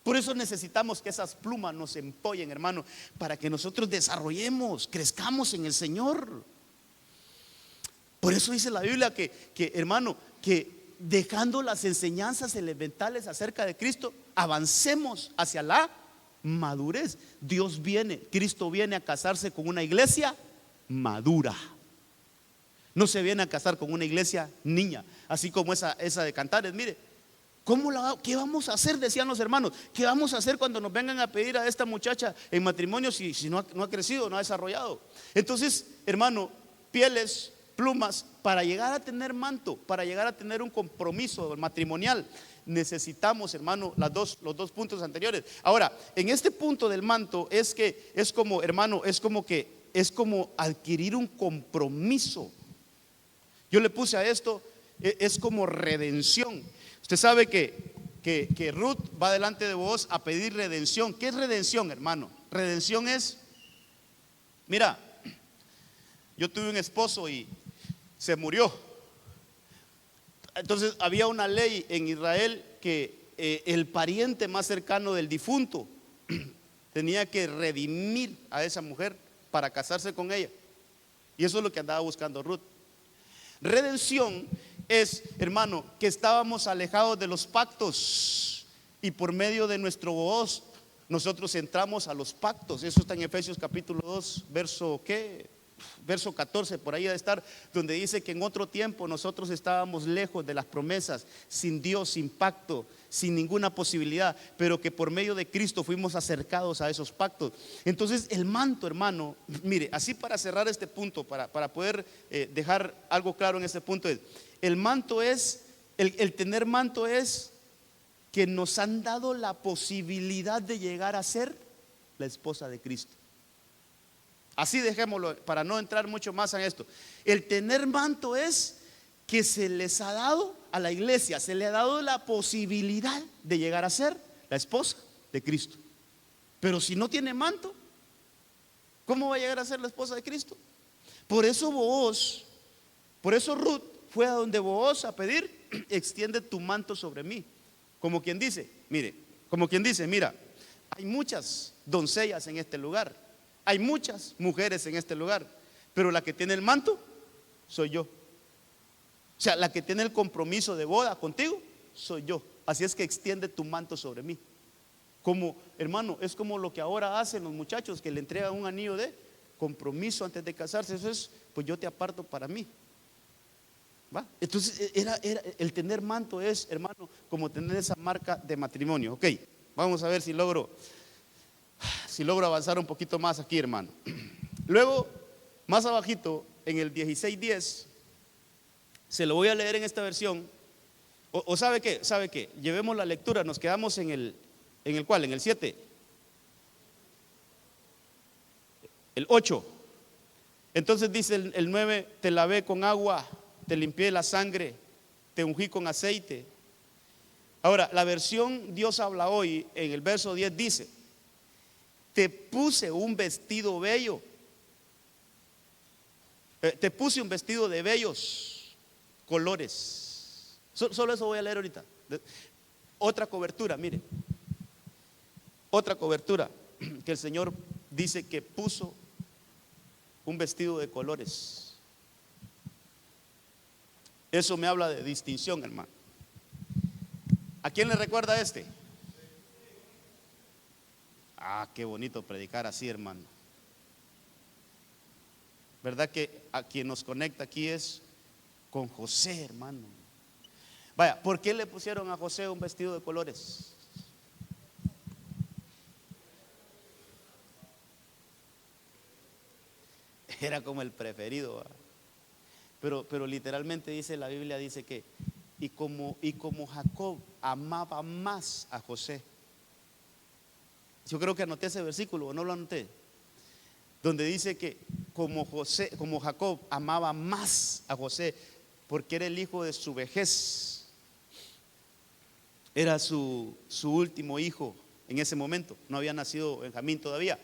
Por eso necesitamos que esas plumas nos empollen, hermano, para que nosotros desarrollemos, crezcamos en el Señor. Por eso dice la Biblia que hermano, que dejando las enseñanzas elementales acerca de Cristo, avancemos hacia la madurez. Cristo viene a casarse con una iglesia madura. No se viene a casar con una iglesia niña, así como esa de Cantares. Mire, ¿qué vamos a hacer? Decían los hermanos. ¿Qué vamos a hacer cuando nos vengan a pedir a esta muchacha en matrimonio si no ha crecido, no ha desarrollado? Entonces, hermano, pieles, plumas, para llegar a tener manto, para llegar a tener un compromiso matrimonial, necesitamos, hermano, los dos puntos anteriores. Ahora, en este punto del manto es como adquirir un compromiso. Yo le puse a esto, es como redención. Usted sabe que Ruth va delante de vos a pedir redención. ¿Qué es redención, hermano? Redención es, mira, yo tuve un esposo y se murió. Entonces había una ley en Israel que el pariente más cercano del difunto tenía que redimir a esa mujer para casarse con ella. Y eso es lo que andaba buscando Ruth. Redención es, hermano, que estábamos alejados de los pactos y por medio de nuestro Booz nosotros entramos a los pactos. Eso está en Efesios capítulo 2, verso 14, por ahí ha de estar, donde dice que en otro tiempo nosotros estábamos lejos de las promesas, sin Dios, sin pacto, sin ninguna posibilidad, pero que por medio de Cristo fuimos acercados a esos pactos. Entonces el manto, hermano, mire, así para cerrar este punto, para poder dejar algo claro en este punto, el manto es, el tener manto es que nos han dado la posibilidad de llegar a ser la esposa de Cristo. Así dejémoslo para no entrar mucho más en esto. El tener manto es que se les ha dado a la iglesia, se le ha dado la posibilidad de llegar a ser la esposa de Cristo. Pero si no tiene manto, ¿cómo va a llegar a ser la esposa de Cristo? Por eso Ruth fue a donde Booz a pedir: extiende tu manto sobre mí. Como quien dice, mira, hay muchas doncellas en este lugar, hay muchas mujeres en este lugar, pero la que tiene el manto soy yo. O sea, la que tiene el compromiso de boda contigo soy yo. Así es que extiende tu manto sobre mí. Como, hermano, es como lo que ahora hacen los muchachos, que le entregan un anillo de compromiso antes de casarse. Eso es, pues yo te aparto para mí. ¿Va? Entonces el tener manto es, hermano, como tener esa marca de matrimonio. Ok, vamos a ver si logro avanzar un poquito más aquí, hermano. Luego, más abajito, en el 16:10, se lo voy a leer en esta versión. O ¿sabe qué? Llevemos la lectura, nos quedamos en el ¿cuál? En el 7. El 8. Entonces dice el 9: te lavé con agua, te limpié la sangre, te ungí con aceite. Ahora, la versión Dios habla hoy, en el verso 10 dice: te puse un vestido bello, te puse un vestido de bellos colores. Solo eso voy a leer ahorita. Otra cobertura, mire. Otra cobertura. que el Señor dice que puso un vestido de colores. Eso me habla de distinción, hermano. ¿A quién le recuerda este? Ah, qué bonito predicar así, hermano. ¿Verdad que a quien nos conecta aquí es con José, hermano? Vaya, ¿por qué le pusieron a José un vestido de colores? Era como el preferido, ¿va? Pero literalmente dice la Biblia, dice que y como Jacob amaba más a José. Yo creo que anoté ese versículo, ¿o no lo anoté? Donde dice que como Jacob amaba más a José, porque era el hijo de su vejez, era su último hijo en ese momento. No había nacido Benjamín todavía,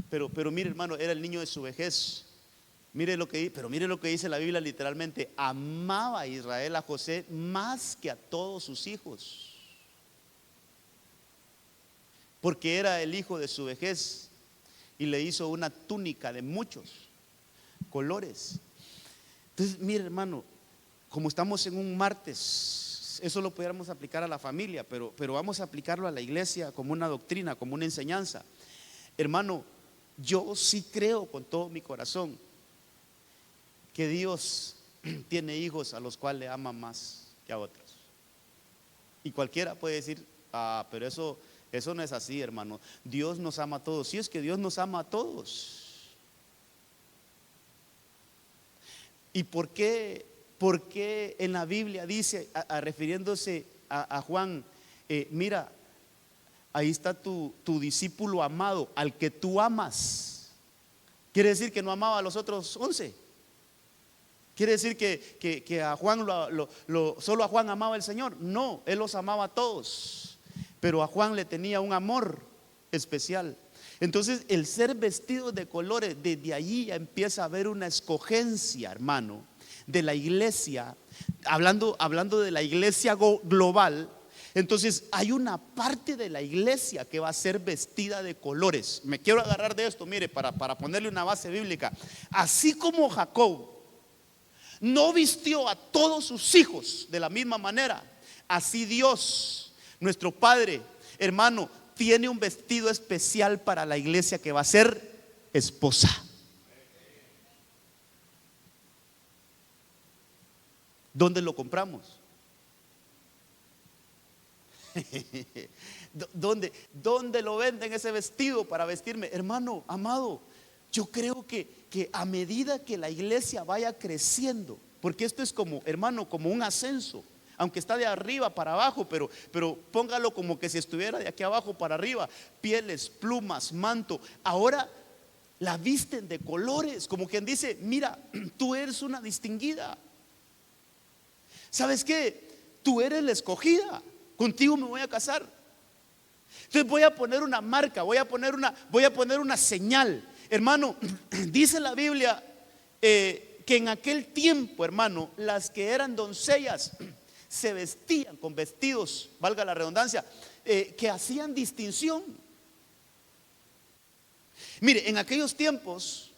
pero mire, hermano, era el niño de su vejez. Mire lo que dice la Biblia literalmente: amaba a Israel a José más que a todos sus hijos, porque era el hijo de su vejez, y le hizo una túnica de muchos colores. Entonces, mire, hermano, como estamos en un martes, eso lo pudiéramos aplicar a la familia, pero vamos a aplicarlo a la iglesia como una doctrina, como una enseñanza. Hermano, yo sí creo con todo mi corazón que Dios tiene hijos a los cuales le ama más que a otros. Y cualquiera puede decir: ah, pero eso no es así, hermano. Dios nos ama a todos. Sí, es que Dios nos ama a todos. ¿Y por qué en la Biblia dice, refiriéndose a Juan, mira, ahí está tu discípulo amado, al que tú amas? ¿Quiere decir que no amaba a los otros 11? ¿Quiere decir que a Juan solo a Juan amaba el Señor? No, Él los amaba a todos, pero a Juan le tenía un amor especial. Entonces, el ser vestido de colores, desde allí ya empieza a haber una escogencia, hermano, de la iglesia. Hablando de la iglesia global, entonces hay una parte de la iglesia que va a ser vestida de colores. Me quiero agarrar de esto, mire, para ponerle una base bíblica. Así como Jacob no vistió a todos sus hijos de la misma manera, así Dios, nuestro Padre, hermano, tiene un vestido especial para la iglesia que va a ser esposa. ¿Dónde lo compramos? ¿Dónde lo venden ese vestido para vestirme? Hermano amado, yo creo que a medida que la iglesia vaya creciendo, porque esto es como, hermano, como un ascenso, aunque está de arriba para abajo, pero póngalo como que si estuviera de aquí abajo para arriba: pieles, plumas, manto. Ahora la visten de colores, como quien dice: mira, tú eres una distinguida. ¿Sabes qué? Tú eres la escogida, contigo me voy a casar. Entonces voy a poner una marca, voy a poner una señal. Hermano, dice la Biblia que en aquel tiempo, hermano, las que eran doncellas se vestían con vestidos, valga la redundancia, que hacían distinción. Mire, en aquellos tiempos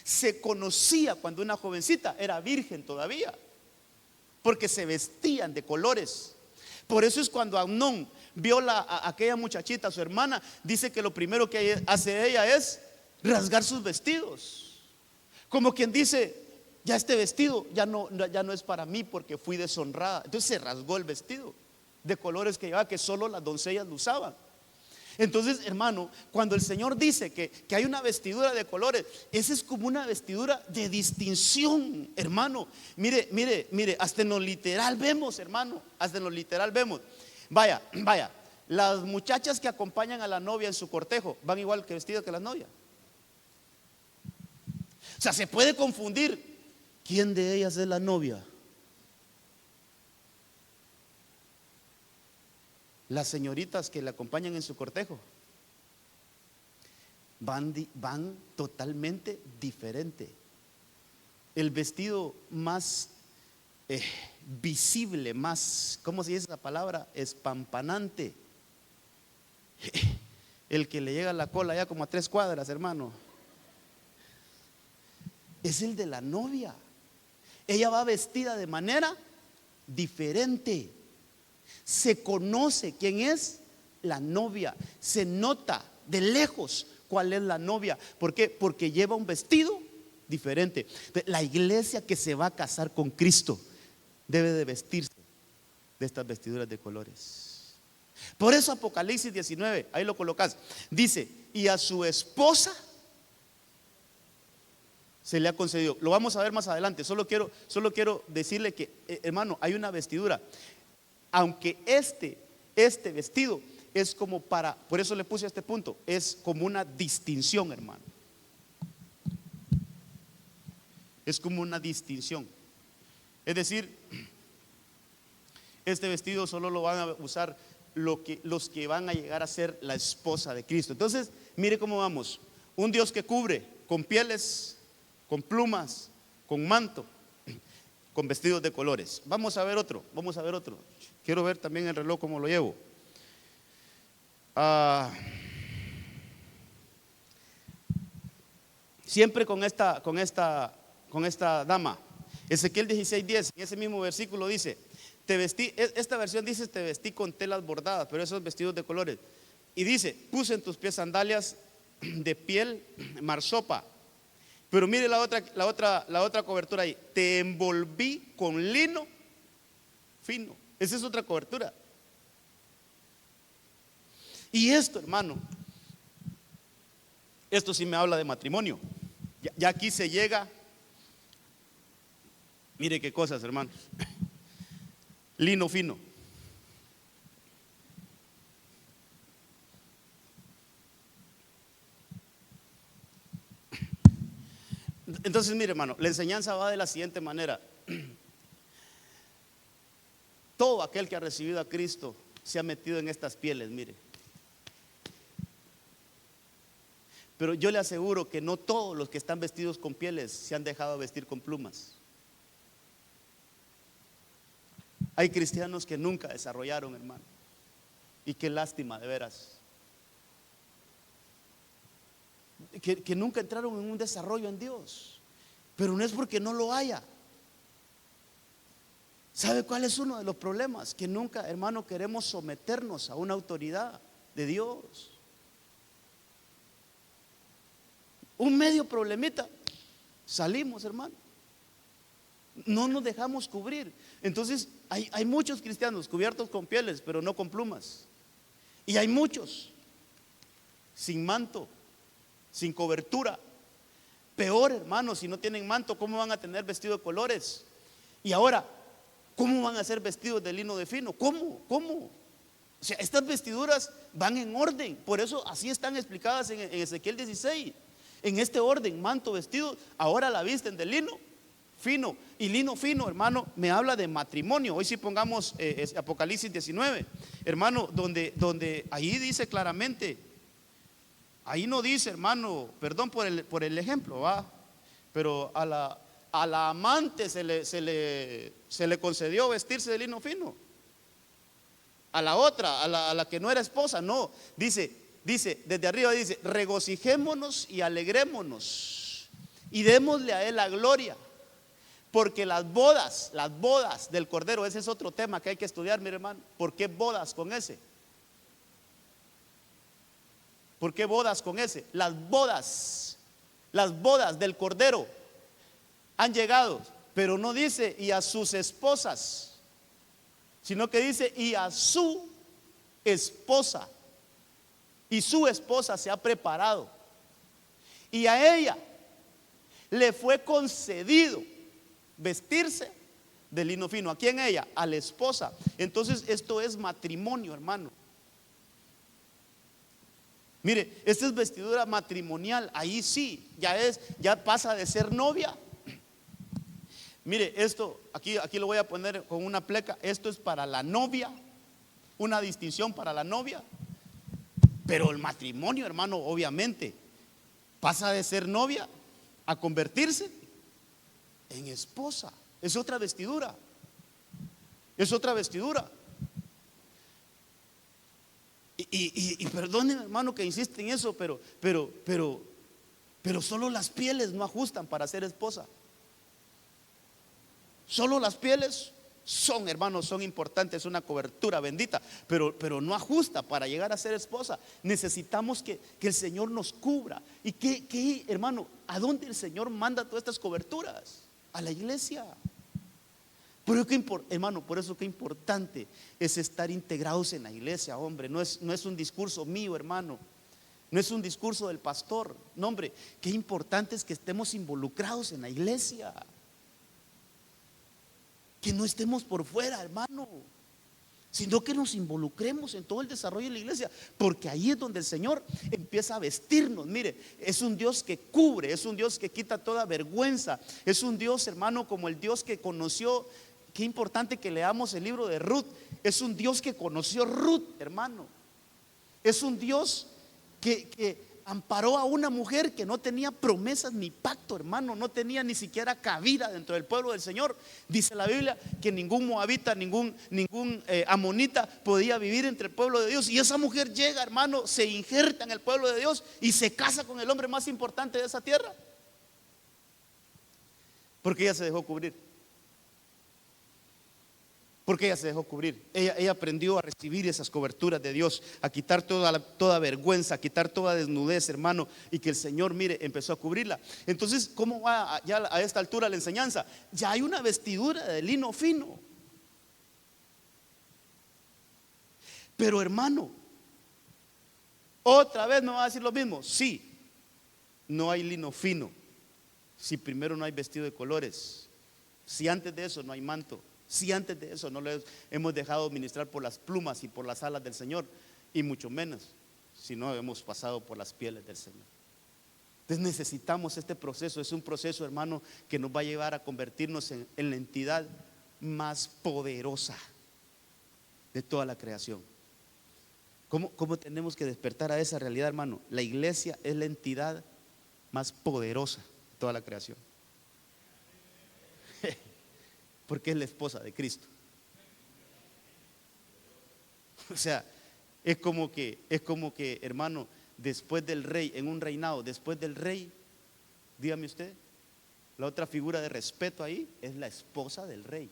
se conocía cuando una jovencita era virgen todavía, porque se vestían de colores. Por eso es cuando Amnón vio a aquella muchachita, a su hermana, dice que lo primero que hace ella es rasgar sus vestidos, como quien dice: ya este vestido ya no es para mí, porque fui deshonrada. Entonces se rasgó el vestido de colores que llevaba, que solo las doncellas lo usaban. Entonces, hermano, cuando el Señor dice que hay una vestidura de colores, esa es como una vestidura de distinción, hermano. Mire, hasta en lo literal vemos, hermano, hasta en lo literal vemos. Vaya, las muchachas que acompañan a la novia en su cortejo van igual que vestidas que la novia. O sea, se puede confundir quién de ellas es la novia. Las señoritas que le acompañan en su cortejo van totalmente diferente. El vestido más visible, más, ¿cómo se dice esa palabra? Espampanante. el que le llega la cola ya como a 3 cuadras, hermano. Es el de la novia. Ella va vestida de manera diferente. Se conoce quién es la novia. Se nota de lejos cuál es la novia. ¿Por qué? Porque lleva un vestido diferente. La iglesia que se va a casar con Cristo debe de vestirse de estas vestiduras de colores. Por eso Apocalipsis 19, ahí lo colocas, dice: y a su esposa se le ha concedido. Lo vamos a ver más adelante. Solo quiero decirle que, hermano, hay una vestidura. Aunque este vestido es como para, por eso le puse este punto, es como una distinción, hermano. Es como una distinción. Es decir, este vestido solo lo van a usar los que van a llegar a ser la esposa de Cristo. Entonces, mire cómo vamos. Un Dios que cubre con pieles, con plumas, con manto, con vestidos de colores. Vamos a ver otro. Quiero ver también el reloj cómo lo llevo. Siempre con esta dama. Ezequiel 16:10, en ese mismo versículo dice: te vestí, esta versión dice: te vestí con telas bordadas, pero esos vestidos de colores. Y dice: puse en tus pies sandalias de piel marsopa. Pero mire la otra cobertura ahí: te envolví con lino fino. Esa es otra cobertura. Y esto, hermano, esto sí me habla de matrimonio. Ya aquí se llega. Mire qué cosas, hermanos. Lino fino. Entonces, mire, hermano, la enseñanza va de la siguiente manera. Todo aquel que ha recibido a Cristo se ha metido en estas pieles, mire. Pero yo le aseguro que no todos los que están vestidos con pieles se han dejado vestir con plumas. Hay cristianos que nunca desarrollaron, hermano. Y qué lástima, de veras. Que nunca entraron en un desarrollo en Dios. Pero no es porque no lo haya. ¿Sabe cuál es uno de los problemas? Que nunca, hermano, queremos someternos a una autoridad de Dios. Un medio problemita, salimos, hermano. No nos dejamos cubrir. Entonces hay muchos cristianos cubiertos con pieles, pero no con plumas. Y hay muchos sin manto, sin cobertura. Peor, hermano, si no tienen manto, ¿cómo van a tener vestido de colores? Y ahora, ¿cómo van a ser vestidos de lino de fino? ¿Cómo? O sea, estas vestiduras van en orden. Por eso así están explicadas en Ezequiel 16. En este orden: manto, vestido. Ahora la visten de lino fino. Y lino fino, hermano, me habla de matrimonio. Hoy sí pongamos Apocalipsis 19, hermano, donde ahí dice claramente. Ahí no dice, hermano, perdón por el ejemplo, ¿va? Pero a la amante se le concedió vestirse de lino fino. A la otra, a la que no era esposa, no. Dice, desde arriba dice: regocijémonos y alegrémonos y démosle a él la gloria. Porque las bodas del Cordero, ese es otro tema que hay que estudiar, mi hermano. ¿Por qué bodas con ese? ¿Por qué bodas con ese? Las bodas del Cordero han llegado, pero no dice y a sus esposas, sino que dice y a su esposa. Y su esposa se ha preparado. Y a ella le fue concedido vestirse de lino fino. ¿A quién? Ella, a la esposa. Entonces esto es matrimonio, hermano. Mire, esta es vestidura matrimonial. Ahí sí, ya pasa de ser novia. Mire, esto, aquí lo voy a poner con una pleca. Esto es para la novia, una distinción para la novia. Pero el matrimonio, hermano, obviamente pasa de ser novia a convertirse en esposa. Es otra vestidura. Y perdóneme, hermano, que insiste en eso, pero solo las pieles no ajustan para ser esposa. Solo las pieles son, hermanos, son importantes, una cobertura bendita, pero no ajusta para llegar a ser esposa. Necesitamos que el Señor nos cubra. ¿Y qué, hermano? ¿A dónde el Señor manda todas estas coberturas? A la iglesia. Hermano, por eso qué importante es estar integrados en la iglesia, hombre. No es un discurso mío, hermano. No es un discurso del pastor. No, hombre, qué importante es que estemos involucrados en la iglesia. Que no estemos por fuera, hermano, sino que nos involucremos en todo el desarrollo de la iglesia, porque ahí es donde el Señor empieza a vestirnos. Mire, es un Dios que cubre, es un Dios que quita toda vergüenza, es un Dios, hermano, como el Dios que conoció. Qué importante que leamos el libro de Ruth. Es un Dios que conoció Ruth, hermano. Es un Dios que amparó a una mujer que no tenía promesas ni pacto, hermano. No tenía ni siquiera cabida dentro del pueblo del Señor. Dice la Biblia que ningún moabita, ningún amonita podía vivir entre el pueblo de Dios. Y esa mujer llega, hermano, se injerta en el pueblo de Dios y se casa con el hombre más importante de esa tierra, porque ella se dejó cubrir. Porque ella se dejó cubrir. Ella aprendió a recibir esas coberturas de Dios, a quitar toda vergüenza, a quitar toda desnudez, hermano. Y que el Señor, mire, empezó a cubrirla. Entonces, ¿cómo va ya a esta altura la enseñanza? Ya hay una vestidura de lino fino. Pero, hermano, otra vez me va a decir lo mismo. Sí, no hay lino fino si primero no hay vestido de colores, si antes de eso no hay manto, si antes de eso no le hemos dejado ministrar por las plumas y por las alas del Señor, y mucho menos si no hemos pasado por las pieles del Señor. Entonces necesitamos este proceso. Es un proceso, hermano, que nos va a llevar a convertirnos en la entidad más poderosa de toda la creación. ¿Cómo tenemos que despertar a esa realidad, hermano? La iglesia es la entidad más poderosa de toda la creación, porque es la esposa de Cristo. O sea, es como que, hermano, después del rey, en un reinado, después del rey, dígame usted, la otra figura de respeto ahí es la esposa del rey.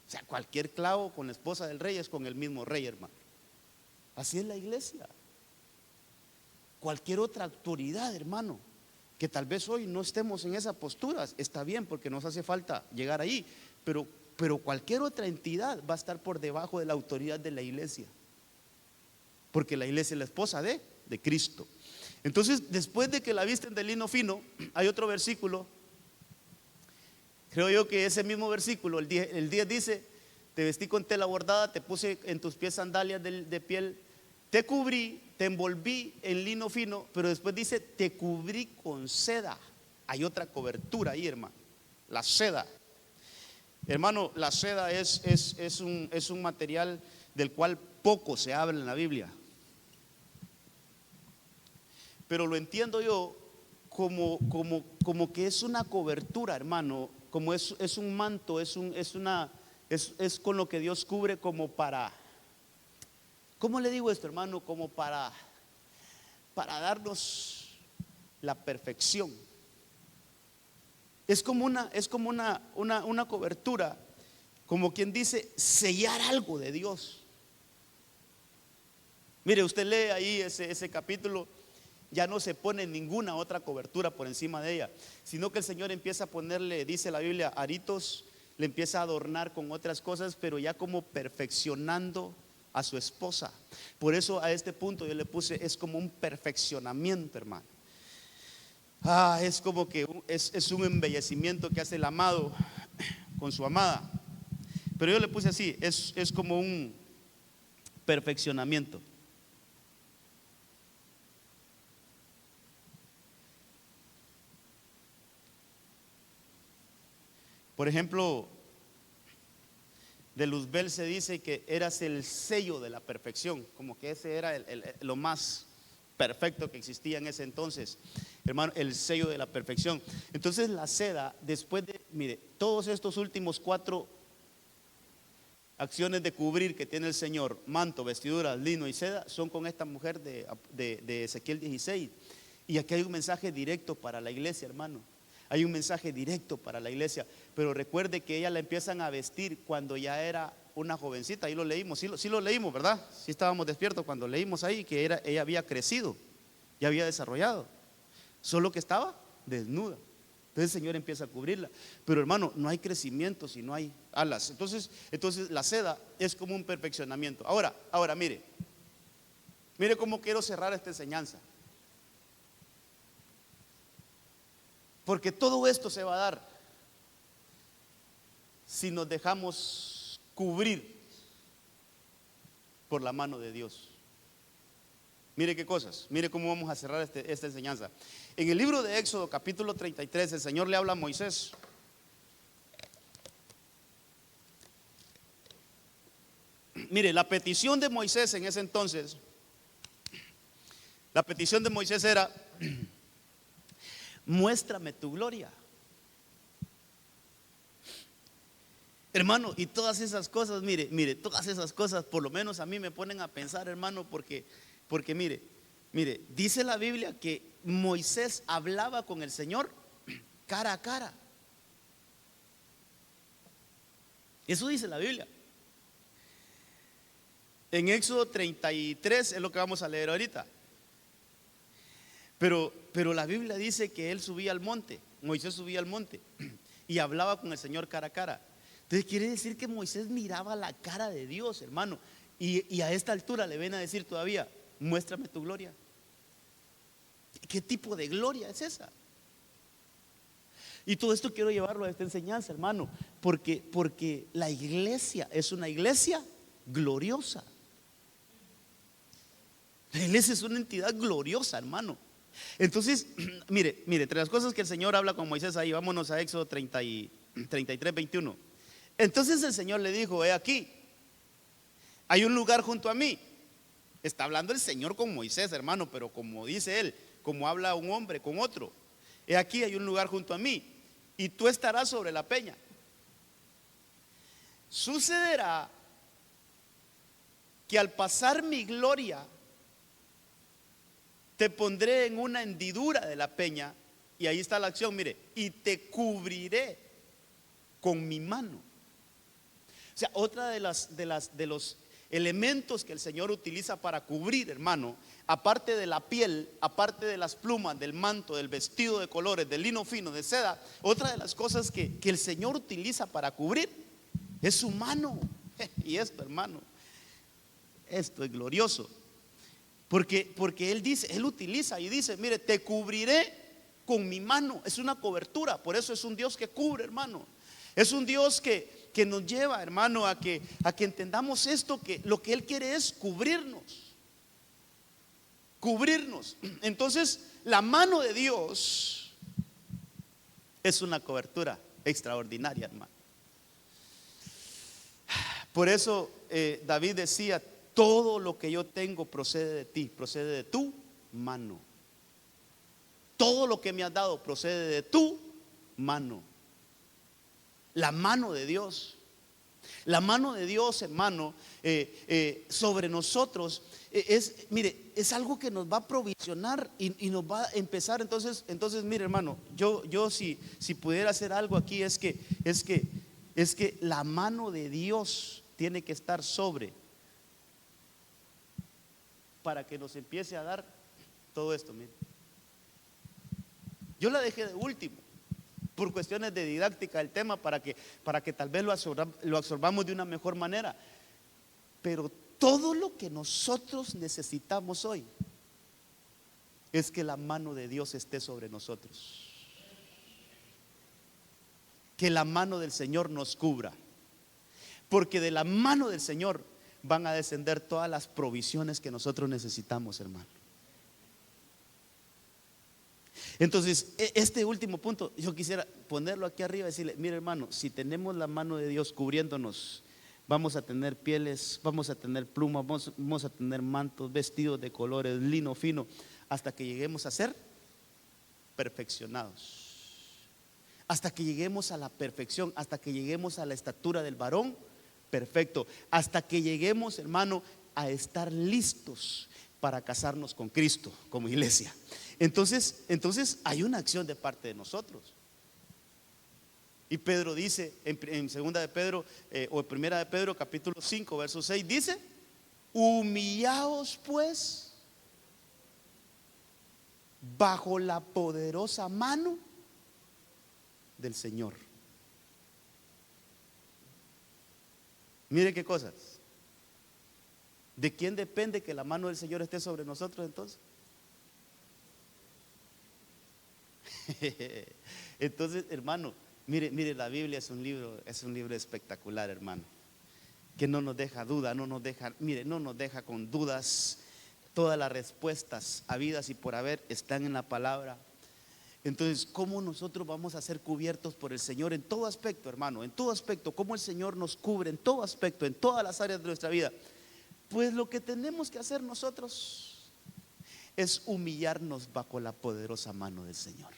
O sea, cualquier clavo con la esposa del rey es con el mismo rey, hermano. Así es la iglesia. Cualquier otra autoridad, hermano, que tal vez hoy no estemos en esa postura, está bien, porque nos hace falta llegar ahí, pero cualquier otra entidad va a estar por debajo de la autoridad de la iglesia, porque la iglesia es la esposa de Cristo. Entonces, después de que la visten de lino fino, hay otro versículo. Creo yo que ese mismo versículo, el 10 dice: te vestí con tela bordada, te puse en tus pies sandalias de piel, te cubrí, te envolví en lino fino. Pero después dice: te cubrí con seda. Hay otra cobertura ahí, hermano, la seda. Hermano, la seda es un material del cual poco se habla en la Biblia, pero lo entiendo yo como que es una cobertura, hermano, como es un manto, es con lo que Dios cubre, como para, ¿cómo le digo esto, hermano? Como para darnos la perfección. Es como una cobertura, como quien dice, sellar algo de Dios. Mire, usted lee ahí ese capítulo, ya no se pone ninguna otra cobertura por encima de ella, sino que el Señor empieza a ponerle, dice la Biblia, aritos, le empieza a adornar con otras cosas, pero ya como perfeccionando a su esposa. Por eso a este punto yo le puse, es como un perfeccionamiento, hermano. Es como que es un embellecimiento que hace el amado con su amada. Pero yo le puse así, es como un perfeccionamiento. Por ejemplo, de Luzbel se dice que eras el sello de la perfección, como que ese era lo más perfecto que existía en ese entonces, hermano, el sello de la perfección. Entonces la seda, después de, mire, todos estos últimos 4 acciones de cubrir que tiene el Señor, manto, vestiduras, lino y seda, son con esta mujer de Ezequiel 16. Y aquí hay un mensaje directo para la iglesia, hermano. Hay un mensaje directo para la iglesia. Pero recuerde que ella la empiezan a vestir cuando ya era una jovencita. Ahí lo leímos, sí lo leímos, ¿verdad? Sí estábamos despiertos cuando leímos ahí que ella había crecido, ya había desarrollado, solo que estaba desnuda. Entonces el Señor empieza a cubrirla. Pero hermano, no hay crecimiento si no hay alas. Entonces la seda es como un perfeccionamiento. Ahora mire cómo quiero cerrar esta enseñanza. Porque todo esto se va a dar si nos dejamos cubrir por la mano de Dios. Mire qué cosas, mire cómo vamos a cerrar esta enseñanza. En el libro de Éxodo capítulo 33, el Señor le habla a Moisés. Mire, la petición de Moisés en ese entonces, la petición de Moisés era: muéstrame tu gloria. Hermano, y todas esas cosas, mire, todas esas cosas por lo menos a mí me ponen a pensar, hermano, porque mire, dice la Biblia que Moisés hablaba con el Señor cara a cara. Eso dice la Biblia. En Éxodo 33 es lo que vamos a leer ahorita. Pero la Biblia dice que él subía al monte, Moisés subía al monte y hablaba con el Señor cara a cara. Entonces quiere decir que Moisés miraba la cara de Dios, hermano. Y a esta altura le ven a decir todavía: muéstrame tu gloria. ¿Qué tipo de gloria es esa? Y todo esto quiero llevarlo a esta enseñanza, hermano, porque la iglesia es una iglesia gloriosa. La iglesia es una entidad gloriosa, hermano. Entonces, mire, entre las cosas que el Señor habla con Moisés ahí, vámonos a Éxodo 33, 21. Entonces el Señor le dijo: he aquí, hay un lugar junto a mí. Está hablando el Señor con Moisés, hermano, pero como dice él, como habla un hombre con otro. He aquí, hay un lugar junto a mí, y tú estarás sobre la peña. Sucederá que al pasar mi gloria, te pondré en una hendidura de la peña. Y ahí está la acción, mire: y te cubriré con mi mano. O sea, otra de los elementos que el Señor utiliza para cubrir, hermano, aparte de la piel, aparte de las plumas, del manto, del vestido de colores, del lino fino, de seda, otra de las cosas que el Señor utiliza para cubrir es su mano. Y esto, hermano, esto es glorioso. Porque él dice, él utiliza y dice: mire, te cubriré con mi mano. Es una cobertura. Por eso es un Dios que cubre, hermano. Es un Dios que nos lleva, hermano, a que entendamos esto, que lo que Él quiere es cubrirnos. Cubrirnos. Entonces, la mano de Dios es una cobertura extraordinaria, hermano. Por eso David decía: todo lo que yo tengo procede de ti, procede de tu mano. Todo lo que me has dado procede de tu mano. La mano de Dios. La mano de Dios, hermano, sobre nosotros mire, es algo que nos va a provisionar y nos va a empezar. Entonces, mire, hermano, yo si pudiera hacer algo aquí es que la mano de Dios tiene que estar sobre, para que nos empiece a dar todo esto. Mire, yo la dejé de último por cuestiones de didáctica del tema, para que tal vez lo absorbamos de una mejor manera. Pero todo lo que nosotros necesitamos hoy es que la mano de Dios esté sobre nosotros, que la mano del Señor nos cubra, porque de la mano del Señor van a descender todas las provisiones que nosotros necesitamos, hermano. Entonces, este último punto yo quisiera ponerlo aquí arriba y decirle: mire, hermano, si tenemos la mano de Dios cubriéndonos, vamos a tener pieles, vamos a tener plumas, vamos a tener mantos, vestidos de colores, lino fino, hasta que lleguemos a ser perfeccionados, hasta que lleguemos a la perfección, hasta que lleguemos a la estatura del varón perfecto, hasta que lleguemos, hermano, a estar listos para casarnos con Cristo como iglesia. Entonces hay una acción de parte de nosotros. Y Pedro dice en segunda de Pedro o en primera de Pedro capítulo 5 verso 6 dice: humillaos pues bajo la poderosa mano del Señor. Mire qué cosas. ¿De quién depende que la mano del Señor esté sobre nosotros entonces? Entonces, hermano, mire, la Biblia es un libro espectacular, hermano, que no nos deja duda, no nos deja con dudas. Todas las respuestas habidas y por haber están en la palabra. Entonces, ¿cómo nosotros vamos a ser cubiertos por el Señor en todo aspecto, hermano? En todo aspecto, ¿cómo el Señor nos cubre en todo aspecto, en todas las áreas de nuestra vida? Pues lo que tenemos que hacer nosotros es humillarnos bajo la poderosa mano del Señor.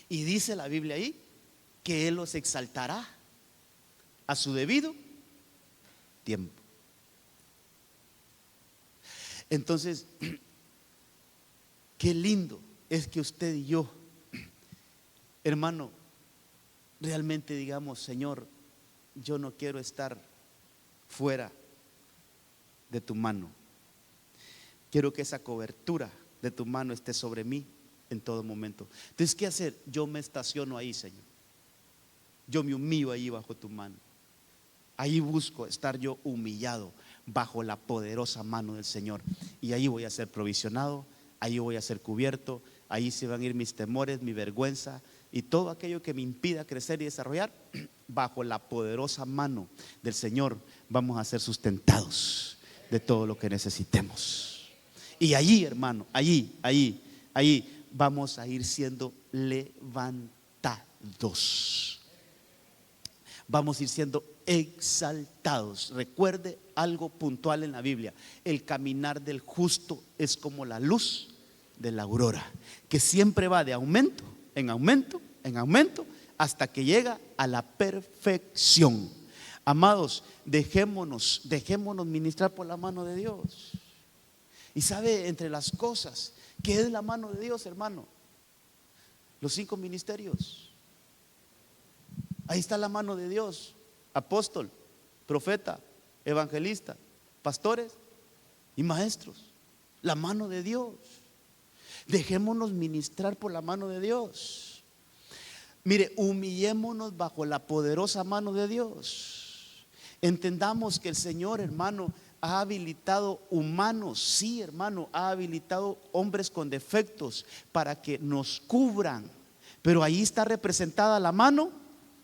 Y dice la Biblia ahí que Él los exaltará a su debido tiempo. Entonces, qué lindo es que usted y yo, hermano, realmente digamos: Señor, yo no quiero estar fuera de tu mano. Quiero que esa cobertura de tu mano esté sobre mí en todo momento. Entonces, ¿qué hacer? Yo me estaciono ahí, Señor. Yo me humillo ahí bajo tu mano. Ahí busco estar yo humillado bajo la poderosa mano del Señor. Y ahí voy a ser provisionado, ahí voy a ser cubierto, ahí se van a ir mis temores, mi vergüenza y todo aquello que me impida crecer y desarrollar. Bajo la poderosa mano del Señor vamos a ser sustentados de todo lo que necesitemos. Y allí, hermano, allí vamos a ir siendo levantados. Vamos a ir siendo exaltados. Recuerde algo puntual en la Biblia: el caminar del justo es como la luz de la aurora, que siempre va de aumento en aumento en aumento hasta que llega a la perfección. Amados, dejémonos ministrar por la mano de Dios. Y sabe, entre las cosas que es la mano de Dios, hermano, los 5 ministerios. Ahí está la mano de Dios: apóstol, profeta, evangelista, pastores y maestros. La mano de Dios. Dejémonos ministrar por la mano de Dios. Mire, humillémonos bajo la poderosa mano de Dios. Entendamos que el Señor, hermano, ha habilitado humanos, sí, hermano, ha habilitado hombres con defectos para que nos cubran. Pero ahí está representada la mano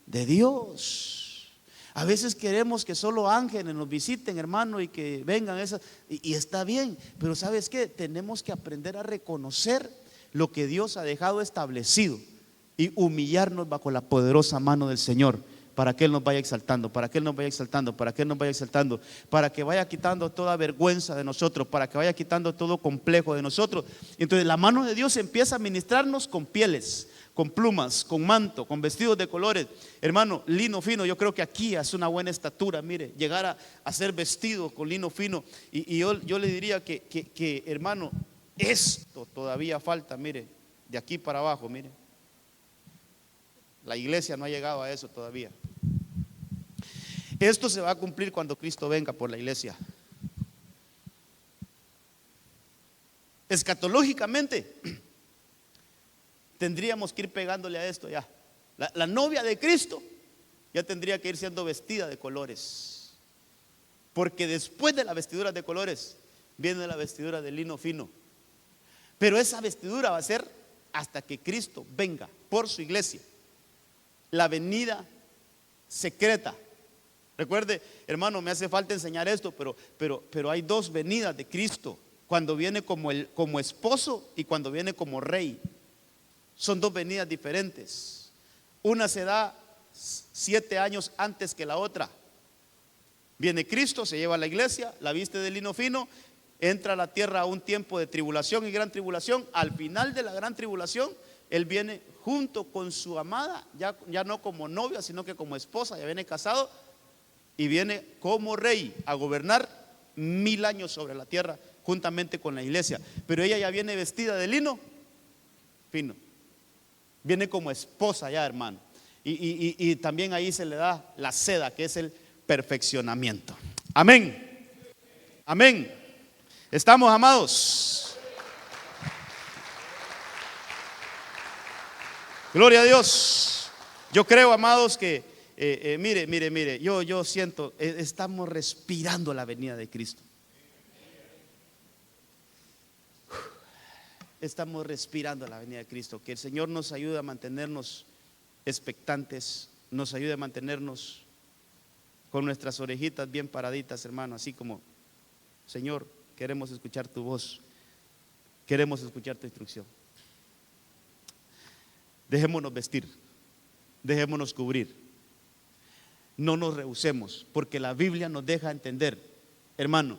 de Dios. A veces queremos que solo ángeles nos visiten, hermano, y que vengan esas, y está bien, pero ¿sabes qué? Tenemos que aprender a reconocer lo que Dios ha dejado establecido y humillarnos bajo la poderosa mano del Señor, para que Él nos vaya exaltando, para que Él nos vaya exaltando, para que Él nos vaya exaltando, para que vaya quitando toda vergüenza de nosotros, para que vaya quitando todo complejo de nosotros. Entonces la mano de Dios empieza a ministrarnos con pieles, con plumas, con manto, con vestidos de colores, hermano, lino fino. Yo creo que aquí es una buena estatura, mire, llegar a ser vestido con lino fino. Y yo le diría que, hermano, esto todavía falta, mire, de aquí para abajo, mire. La iglesia no ha llegado a eso todavía. Esto se va a cumplir cuando Cristo venga por la iglesia. Escatológicamente tendríamos que ir pegándole a esto ya. La novia de Cristo ya tendría que ir siendo vestida de colores, porque después de la vestidura de colores viene la vestidura de lino fino. Pero esa vestidura va a ser hasta que Cristo venga por su iglesia. La venida secreta. Recuerde, hermano, me hace falta enseñar esto, pero hay 2 venidas de Cristo: cuando viene como esposo y cuando viene como rey. Son 2 venidas diferentes. Una se da 7 años antes que la otra. Viene Cristo, se lleva a la iglesia, la viste de lino fino, entra a la tierra a un tiempo de tribulación y gran tribulación. Al final de la gran tribulación, Él viene junto con su amada, ya no como novia, sino que como esposa, ya viene casado y viene como rey a gobernar 1000 años sobre la tierra juntamente con la iglesia. Pero ella ya viene vestida de lino fino, viene como esposa ya, hermano. Y también ahí se le da la seda, que es el perfeccionamiento. Amén. Amén. ¿Estamos, amados? Gloria a Dios. Yo creo, amados, que mire, yo siento, estamos respirando la venida de Cristo. Estamos respirando la venida de Cristo. Que el Señor nos ayude a mantenernos expectantes, nos ayude a mantenernos con nuestras orejitas bien paraditas, hermano, así como: Señor, queremos escuchar tu voz, queremos escuchar tu instrucción. Dejémonos vestir, dejémonos cubrir, no nos rehusemos, porque la Biblia nos deja entender, hermano,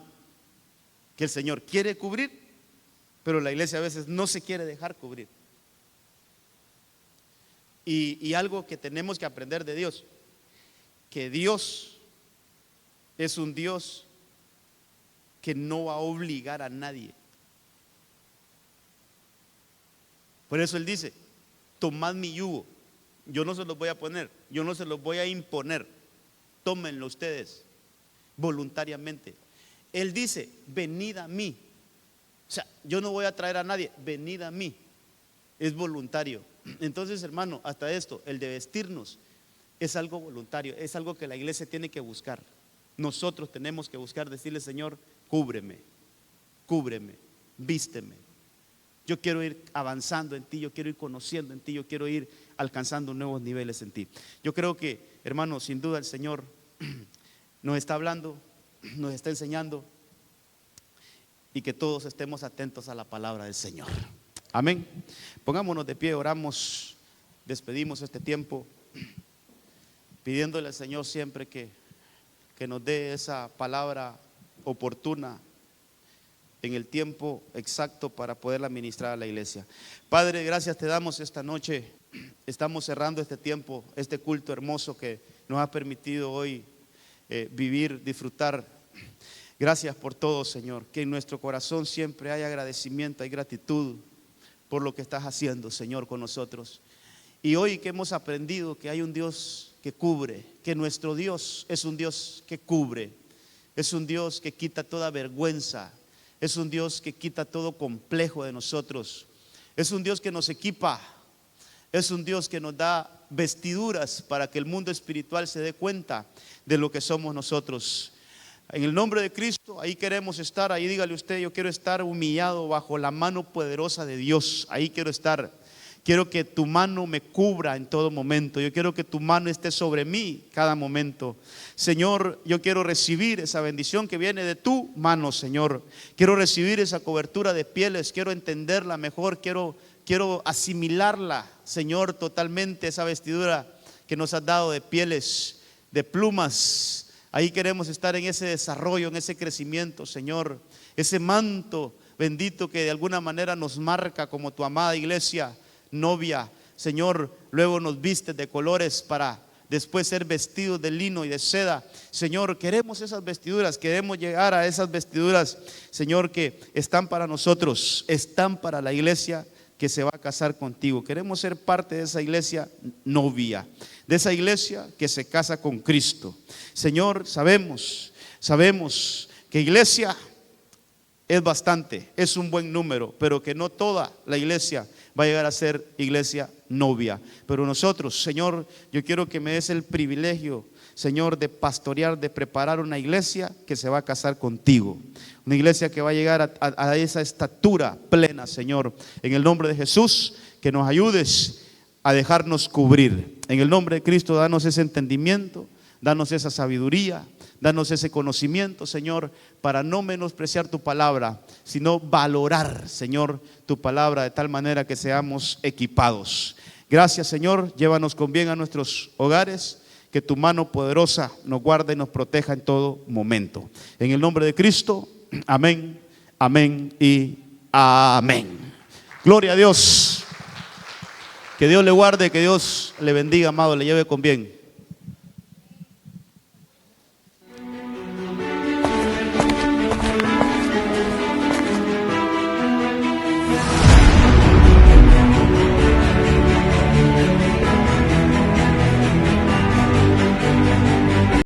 que el Señor quiere cubrir, pero la iglesia a veces no se quiere dejar cubrir. Y algo que tenemos que aprender de Dios, que Dios es un Dios que no va a obligar a nadie. Por eso Él dice: tomad mi yugo, yo no se los voy a poner, yo no se los voy a imponer, tómenlo ustedes voluntariamente. Él dice: venid a mí. O sea, yo no voy a traer a nadie, venid a mí. Es voluntario. Entonces, hermano, hasta esto, el de vestirnos, es algo voluntario, es algo que la iglesia tiene que buscar. Nosotros tenemos que buscar, decirle: Señor, cúbreme, cúbreme, vísteme. Yo quiero ir avanzando en ti, yo quiero ir conociendo en ti, yo quiero ir alcanzando nuevos niveles en ti. Yo creo que, hermano, sin duda el Señor nos está hablando, nos está enseñando, y que todos estemos atentos a la palabra del Señor. Amén. Pongámonos de pie, oramos, despedimos este tiempo, pidiéndole al Señor siempre que nos dé esa palabra oportuna en el tiempo exacto para poderla ministrar a la iglesia. Padre, gracias te damos esta noche. Estamos cerrando este tiempo, este culto hermoso que nos ha permitido hoy vivir, disfrutar. Gracias por todo, Señor. Que en nuestro corazón siempre haya agradecimiento, hay gratitud por lo que estás haciendo, Señor, con nosotros. Y hoy que hemos aprendido que hay un Dios que cubre, que nuestro Dios es un Dios que cubre, es un Dios que quita toda vergüenza, es un Dios que quita todo complejo de nosotros, es un Dios que nos equipa, es un Dios que nos da vestiduras para que el mundo espiritual se dé cuenta de lo que somos nosotros. En el nombre de Cristo, ahí queremos estar. Ahí dígale usted: yo quiero estar humillado bajo la mano poderosa de Dios. Ahí quiero estar. Quiero que tu mano me cubra en todo momento. Yo quiero que tu mano esté sobre mí cada momento. Señor, yo quiero recibir esa bendición que viene de tu mano, Señor. Quiero recibir esa cobertura de pieles. Quiero entenderla mejor. Quiero asimilarla, Señor, totalmente, esa vestidura que nos has dado de pieles, de plumas. Ahí queremos estar en ese desarrollo, en ese crecimiento, Señor. Ese manto bendito que de alguna manera nos marca como tu amada iglesia, novia. Señor, luego nos vistes de colores para después ser vestidos de lino y de seda. Señor, queremos esas vestiduras, queremos llegar a esas vestiduras, Señor, que están para nosotros, están para la iglesia que se va a casar contigo. Queremos ser parte de esa iglesia novia, de esa iglesia que se casa con Cristo. Señor, sabemos que iglesia es bastante, es un buen número, pero que no toda la iglesia va a llegar a ser iglesia novia. Pero nosotros, Señor, yo quiero que me des el privilegio, Señor, de pastorear, de preparar una iglesia que se va a casar contigo. Una iglesia que va a llegar a esa estatura plena, Señor. En el nombre de Jesús, que nos ayudes a dejarnos cubrir. En el nombre de Cristo, danos ese entendimiento, danos esa sabiduría, danos ese conocimiento, Señor, para no menospreciar tu palabra, sino valorar, Señor, tu palabra de tal manera que seamos equipados. Gracias, Señor, llévanos con bien a nuestros hogares, que tu mano poderosa nos guarde y nos proteja en todo momento. En el nombre de Cristo, amén, Amén y amén. Gloria a Dios. Que Dios le guarde, que Dios le bendiga, amado, le lleve con bien.